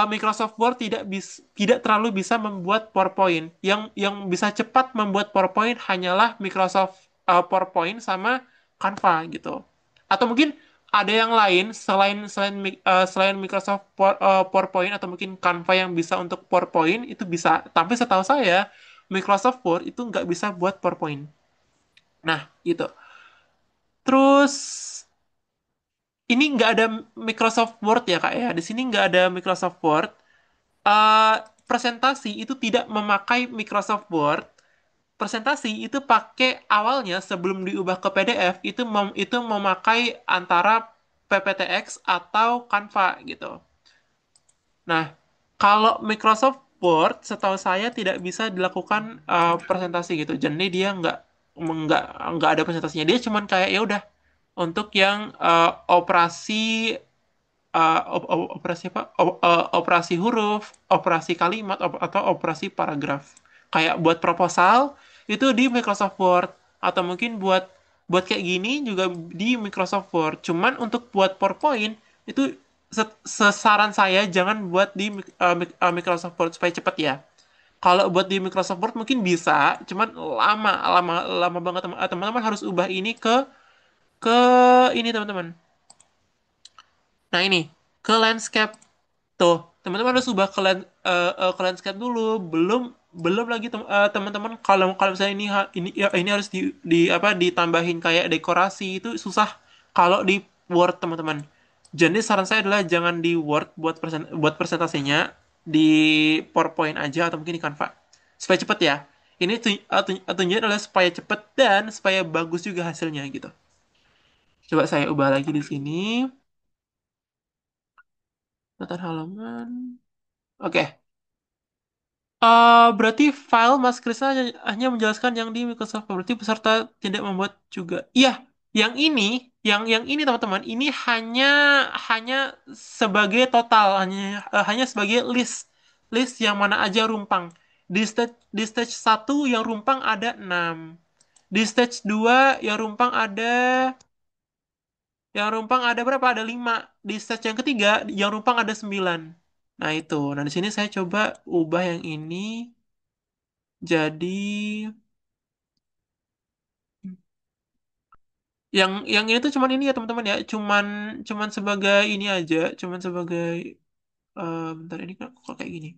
Microsoft Word tidak terlalu bisa membuat PowerPoint. Yang bisa cepat membuat PowerPoint hanyalah Microsoft PowerPoint sama Canva gitu. Atau mungkin ada yang lain selain Microsoft PowerPoint atau mungkin Canva yang bisa untuk PowerPoint itu bisa. Tapi setahu saya Microsoft Word itu nggak bisa buat PowerPoint. Nah, gitu. Terus ini nggak ada Microsoft Word ya Kak ya. Di sini nggak ada Microsoft Word. eh Presentasi itu tidak memakai Microsoft Word. Presentasi itu pakai awalnya sebelum diubah ke PDF itu memakai antara PPTX atau Canva gitu. Nah, kalau Microsoft Word setahu saya tidak bisa dilakukan presentasi gitu. Jadi dia nggak nggak ada presentasinya. Dia cuman kayak ya udah untuk yang operasi operasi apa? Operasi huruf, operasi kalimat, atau operasi paragraf. Kayak buat proposal itu di Microsoft Word atau mungkin buat buat kayak gini juga di Microsoft Word. Cuman untuk buat PowerPoint itu sesaran saya jangan buat di Microsoft Word supaya cepet ya. Kalau buat di Microsoft Word mungkin bisa, cuman lama lama lama banget teman-teman harus ubah ini ke ini teman-teman. Nah ini ke landscape tuh teman-teman harus ubah ke landscape dulu belum belum lagi teman-teman kalau kalau misalnya ini ini harus di apa ditambahin kayak dekorasi itu susah kalau di Word teman-teman. Jadi saran saya adalah jangan di Word buat presentasinya, di PowerPoint aja atau mungkin di Canva. Supaya cepet ya. Ini tujuannya adalah supaya cepet dan supaya bagus juga hasilnya gitu. Coba saya ubah lagi di sini. Daftar halaman. Oke. Berarti file Mas Krisna hanya menjelaskan yang di Microsoft Word. Berarti peserta tidak membuat juga. Iya, yang ini, yang ini teman-teman, ini hanya hanya sebagai total, hanya sebagai list yang mana aja rumpang. Di stage 1 yang rumpang ada 6. Di stage 2 yang rumpang ada berapa? Ada 5. Di stage yang ketiga yang rumpang ada 9. Nah, itu. Nah, di sini saya coba ubah yang ini. Jadi yang ini tuh cuman ini ya teman-teman ya, cuman cuman sebagai ini aja, cuman sebagai bentar ini kok kayak gini.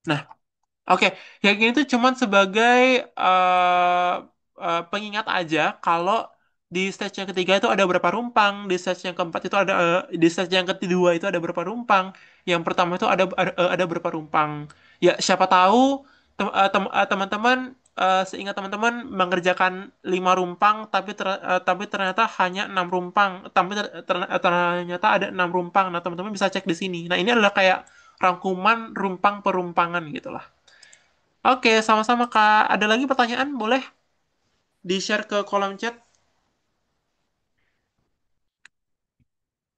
Nah, oke, yang ini tuh cuman sebagai eh pengingat aja kalau di stage yang ketiga itu ada berapa rumpang, di stage yang keempat itu ada, di stage yang kedua itu ada berapa rumpang, yang pertama itu ada berapa rumpang. Ya, siapa tahu teman-teman, seingat teman-teman mengerjakan 5 rumpang, tapi ternyata hanya 6 rumpang, ternyata ada 6 rumpang. Nah, teman-teman bisa cek di sini. Nah, ini adalah kayak rangkuman rumpang perumpangan gitu lah. Oke, sama-sama Kak. Ada lagi pertanyaan? Boleh di-share ke kolom chat.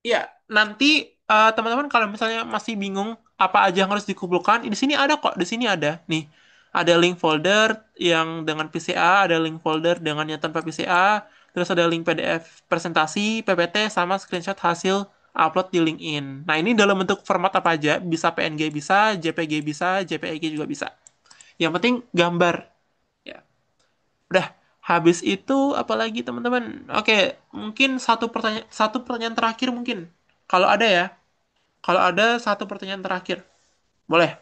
Iya, nanti teman-teman kalau misalnya masih bingung apa aja yang harus dikumpulkan, di sini ada kok, di sini ada. Nih, ada link folder yang dengan PCA, ada link folder dengan yang tanpa PCA, terus ada link PDF presentasi, PPT, sama screenshot hasil upload di LinkedIn. Nah, ini dalam bentuk format apa aja? Bisa PNG bisa, JPG bisa, JPEG juga bisa. Yang penting gambar. Ya. Udah, habis itu apalagi teman-teman? Oke, mungkin satu pertanyaan terakhir mungkin. Kalau ada ya, kalau ada satu pertanyaan terakhir. Boleh.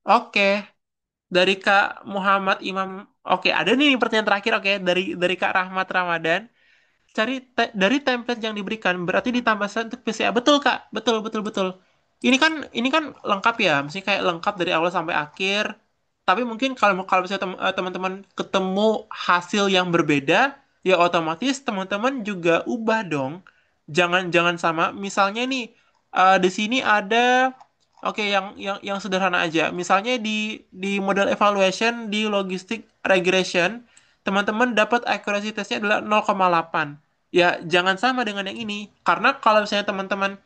Oke, dari Kak Muhammad Imam. Oke, ada nih pertanyaan terakhir. Oke, dari Kak Rahmat Ramadan. Dari template yang diberikan berarti ditambah satu PCA. Betul, Kak. Betul, betul, betul. Ini kan lengkap ya, mesti kayak lengkap dari awal sampai akhir. Tapi mungkin kalau kalau misalnya teman-teman ketemu hasil yang berbeda, ya otomatis teman-teman juga ubah dong. Jangan jangan sama. Misalnya nih, di sini ada. Oke, yang sederhana aja. Misalnya di model evaluation di logistic regression, teman-teman dapat accuracy testnya adalah 0,8. Ya, jangan sama dengan yang ini. Karena kalau misalnya teman-teman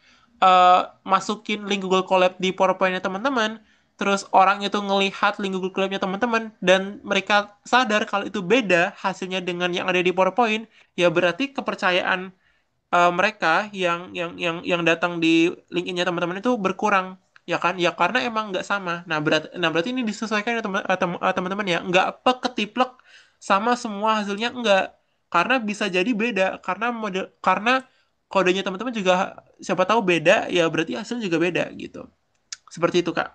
masukin link Google Colab di PowerPoint-nya teman-teman, terus orang itu ngelihat link Google Colab-nya teman-teman, dan mereka sadar kalau itu beda hasilnya dengan yang ada di PowerPoint, ya berarti kepercayaan mereka yang datang di LinkedIn-nya teman-teman itu berkurang, ya kan, ya karena emang nggak sama. Nah berarti ini disesuaikan ya teman-teman ya, nggak ketiplek sama semua hasilnya, nggak, karena bisa jadi beda, karena kodenya teman-teman juga siapa tahu beda, ya berarti hasilnya juga beda gitu, seperti itu Kak.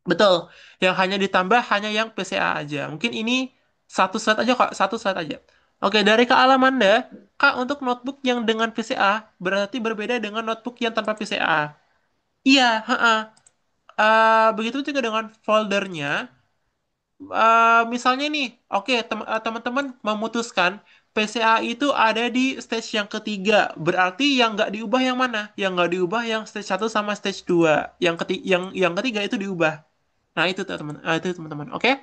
Betul. Yang hanya ditambah hanya yang PCA aja. Mungkin ini satu slide aja, Kak. Satu slide aja. Oke, dari Kak Alamanda, Kak, untuk notebook yang dengan PCA berarti berbeda dengan notebook yang tanpa PCA. Iya, heeh. Begitu juga dengan foldernya. Misalnya nih, oke, teman-teman memutuskan PCA itu ada di stage yang ketiga. Berarti yang nggak diubah yang mana? Yang nggak diubah yang stage 1 sama stage 2. Yang ketiga itu diubah. Nah, itu teman-teman. Oke,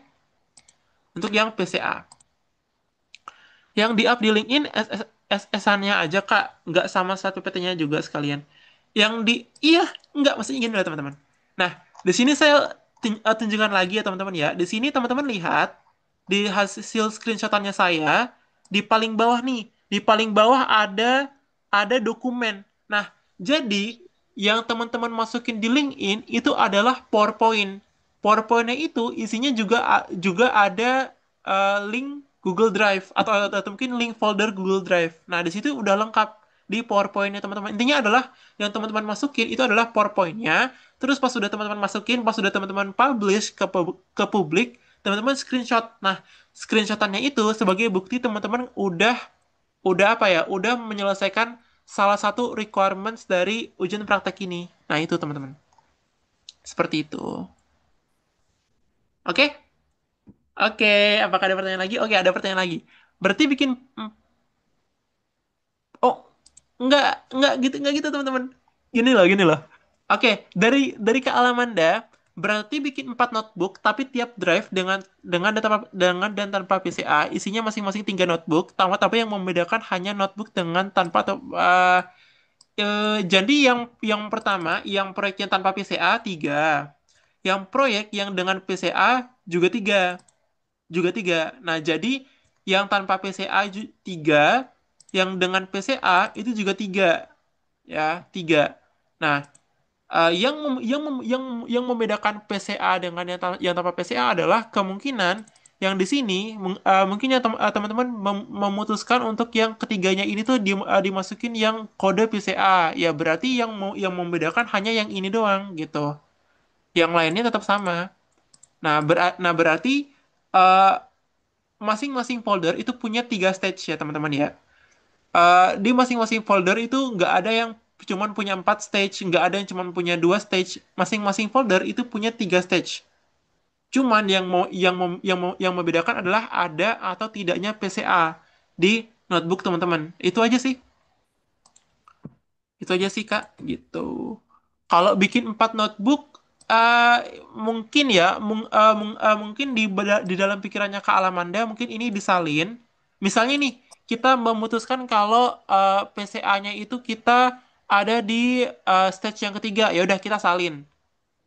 untuk yang PCA. Yang di-up di LinkedIn SS-annya aja, Kak. Nggak sama satu PT-nya juga sekalian. Iya, nggak, masih ingin lihat teman-teman. Nah, di sini saya tunjukkan lagi ya teman-teman ya. Di sini teman-teman lihat, di hasil screenshotannya saya, di paling bawah nih, di paling bawah ada dokumen. Nah, jadi yang teman-teman masukin di LinkedIn itu adalah PowerPoint. PowerPoint-nya itu isinya juga ada link Google Drive, atau mungkin link folder Google Drive. Nah, di situ udah lengkap di PowerPoint-nya teman-teman. Intinya adalah yang teman-teman masukin itu adalah PowerPoint-nya. Terus pas sudah teman-teman masukin, pas sudah teman-teman publish ke publik, teman-teman screenshot. Nah, screenshotannya itu sebagai bukti teman-teman udah apa ya? Udah menyelesaikan salah satu requirements dari ujian praktek ini. Nah, itu teman-teman. Seperti itu. Oke? Oke, apakah ada pertanyaan lagi? Oke, ada pertanyaan lagi. Berarti bikin oh, enggak gitu teman-teman. Gini loh. Oke, dari Kak Alamanda, berarti bikin 4 notebook, tapi tiap drive dengan dan tanpa PCA, isinya masing-masing 3 notebook, tapi yang membedakan hanya notebook dengan tanpa atau jadi yang pertama, yang proyek yang tanpa PCA 3, yang proyek yang dengan PCA juga tiga. Nah, jadi yang tanpa PCA 3, yang dengan PCA itu juga 3, ya 3. Nah, yang membedakan PCA dengan yang tanpa PCA adalah kemungkinan yang di sini mungkin ya teman-teman memutuskan untuk yang ketiganya ini tuh dimasukin yang kode PCA. Ya berarti yang membedakan hanya yang ini doang gitu. Yang lainnya tetap sama. Nah, berarti eh, masing-masing folder itu punya 3 stage ya teman-teman ya. Di masing-masing folder itu nggak ada yang cuman punya 4 stage, nggak ada yang cuman punya 2 stage. Masing-masing folder itu punya 3 stage. Cuman yang membedakan adalah ada atau tidaknya PCA di notebook teman-teman. Itu aja sih Kak, gitu. Kalau bikin 4 notebook, mungkin ya, mungkin di dalam pikirannya Kak Alamanda, mungkin ini disalin. Misalnya nih, kita memutuskan kalau PCA-nya itu kita ada di stage yang ketiga, ya udah kita salin.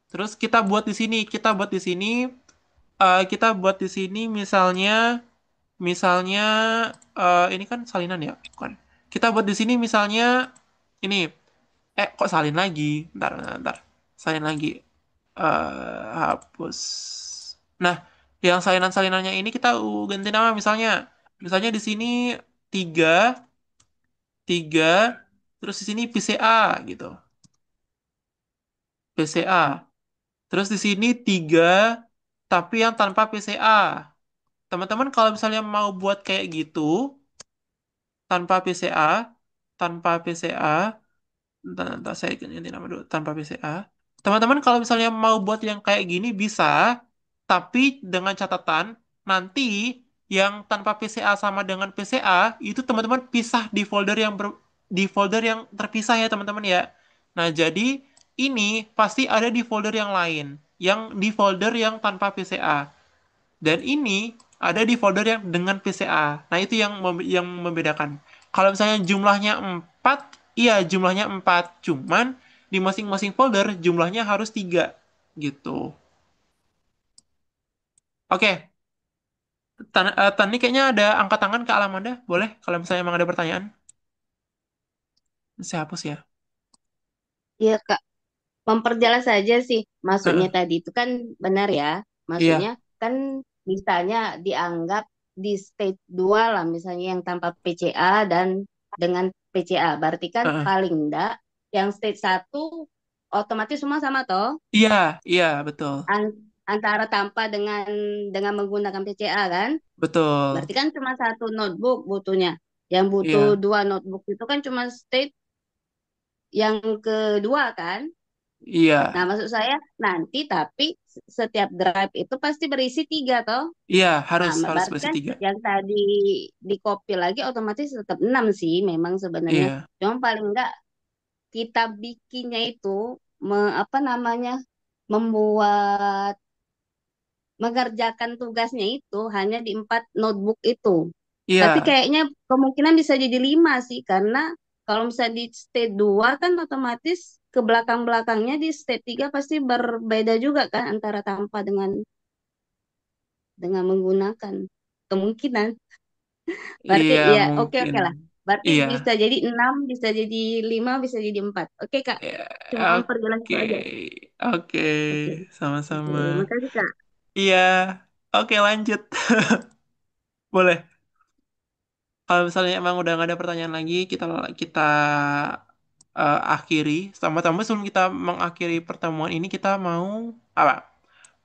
Terus kita buat di sini misalnya ini kan salinan ya, bukan? Kita buat di sini misalnya ini. Kok salin lagi? Ntar, ntar, ntar. Salin lagi. Hapus. Nah, yang salinan-salinannya ini kita ganti nama misalnya. Misalnya di sini tiga, tiga, terus di sini PCA gitu. PCA. Terus di sini tiga, tapi yang tanpa PCA. Teman-teman kalau misalnya mau buat kayak gitu, tanpa PCA, tanpa PCA, Entah saya ganti nama dulu tanpa PCA. Teman-teman kalau misalnya mau buat yang kayak gini bisa, tapi dengan catatan nanti yang tanpa PCA sama dengan PCA itu teman-teman pisah di folder yang terpisah ya teman-teman ya. Nah, jadi ini pasti ada di folder yang lain, yang di folder yang tanpa PCA. Dan ini ada di folder yang dengan PCA. Nah, itu yang membedakan. Kalau misalnya jumlahnya 4, iya jumlahnya 4. Cuman di masing-masing folder jumlahnya harus 3. Gitu. Oke, Tani kayaknya ada angkat tangan ke Alamanda. Boleh kalau misalnya emang ada pertanyaan. Saya hapus ya. Iya, Kak. Memperjelas saja sih. Maksudnya Heeh. tadi itu kan benar ya. Maksudnya Iya, kan misalnya dianggap di stage 2 lah. Misalnya yang tanpa PCA dan dengan PCA. Berarti kan heeh. paling enggak yang stage 1 otomatis semua sama toh. Iya, iya, betul. Antara tanpa dengan menggunakan PCA kan. Betul. Berarti kan cuma satu notebook butuhnya. Yang butuh Iya, dua notebook itu kan cuma stage yang kedua kan. Nah, iya. maksud saya nanti tapi setiap drive itu pasti berisi tiga toh. Iya, Nah, harus harus berarti bersih kan 3. yang tadi di copy lagi otomatis tetap enam sih memang sebenarnya. Iya, Cuma paling enggak kita bikinnya itu apa namanya membuat mengerjakan tugasnya itu hanya di 4 notebook itu. Tapi iya, kayaknya kemungkinan bisa jadi 5 sih karena kalau misalnya di stage 2 kan otomatis ke belakang-belakangnya di stage 3 pasti berbeda juga kan antara tanpa dengan menggunakan kemungkinan. Berarti iya ya oke mungkin. oke lah. Berarti Iya. bisa jadi 6, bisa jadi 5, bisa jadi 4. Oke Kak, Ya, cuma memperjelas oke, itu aja. oke, Oke, oke. sama-sama. Makasih Kak. Iya, oke lanjut. Boleh. Kalau misalnya emang udah nggak ada pertanyaan lagi, kita kita akhiri. Sama-sama sebelum kita mengakhiri pertemuan ini, kita mau apa?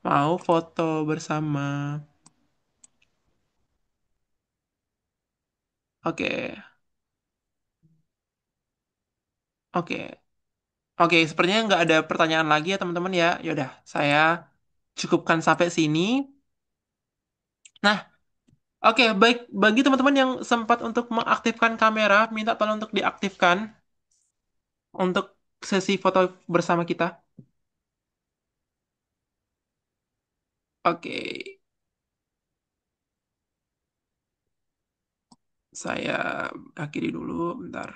Mau foto bersama. Oke, oke, oke. Sepertinya nggak ada pertanyaan lagi ya teman-teman ya. Yaudah, saya cukupkan sampai sini. Nah, oke, baik. Bagi teman-teman yang sempat untuk mengaktifkan kamera, minta tolong untuk diaktifkan untuk sesi foto bersama kita. Oke, saya akhiri dulu, bentar.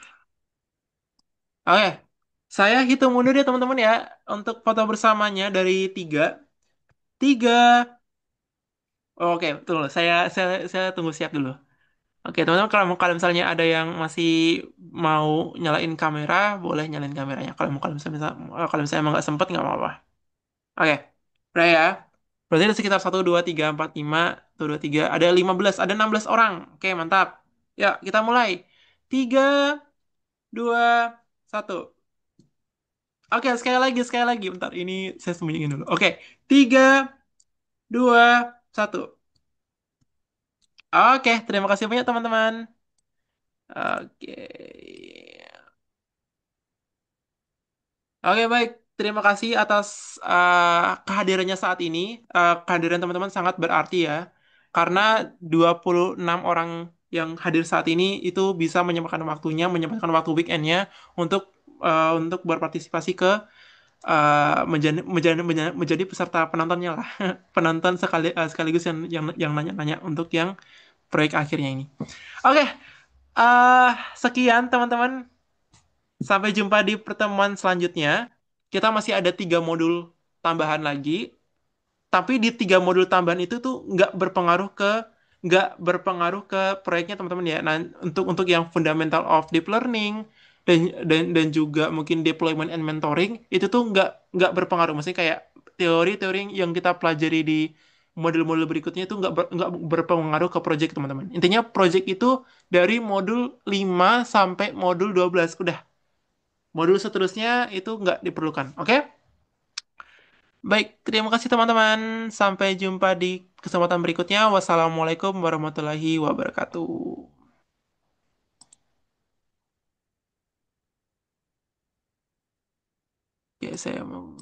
Oke, saya hitung mundur ya teman-teman ya untuk foto bersamanya dari tiga. Tiga. Oke, tunggu. Saya tunggu siap dulu. Oke, teman-teman kalau misalnya ada yang masih mau nyalain kamera, boleh nyalain kameranya. Kalau misalnya emang nggak sempet nggak apa-apa. Oke, udah ya. Berarti ada sekitar 1, 2, 3, 4, 5, 1, 2, 3. Ada 15, ada 16 orang. Oke, mantap. Ya, kita mulai. 3, 2, 1. Oke, sekali lagi. Bentar, ini saya sembunyiin dulu. Oke, 3, 2, 1. Oke, terima kasih banyak teman-teman. Oke. Oke, baik. Terima kasih atas kehadirannya saat ini. Kehadiran teman-teman sangat berarti ya. Karena 26 orang yang hadir saat ini itu bisa menyempatkan waktu weekendnya untuk untuk berpartisipasi ke menjadi peserta penontonnya lah. Penonton sekaligus yang nanya-nanya untuk yang proyek akhirnya ini. Oke, sekian teman-teman. Sampai jumpa di pertemuan selanjutnya. Kita masih ada 3 modul tambahan lagi, tapi di 3 modul tambahan itu tuh nggak berpengaruh ke proyeknya teman-teman ya. Nah, untuk yang fundamental of deep learning dan juga mungkin deployment and mentoring itu tuh nggak berpengaruh. Maksudnya kayak teori-teori yang kita pelajari di modul-modul berikutnya itu nggak berpengaruh ke project teman-teman. Intinya project itu dari modul 5 sampai modul 12 udah. Modul seterusnya itu nggak diperlukan. Oke? Baik, terima kasih teman-teman. Sampai jumpa di kesempatan berikutnya. Wassalamualaikum warahmatullahi wabarakatuh. Oke, saya mau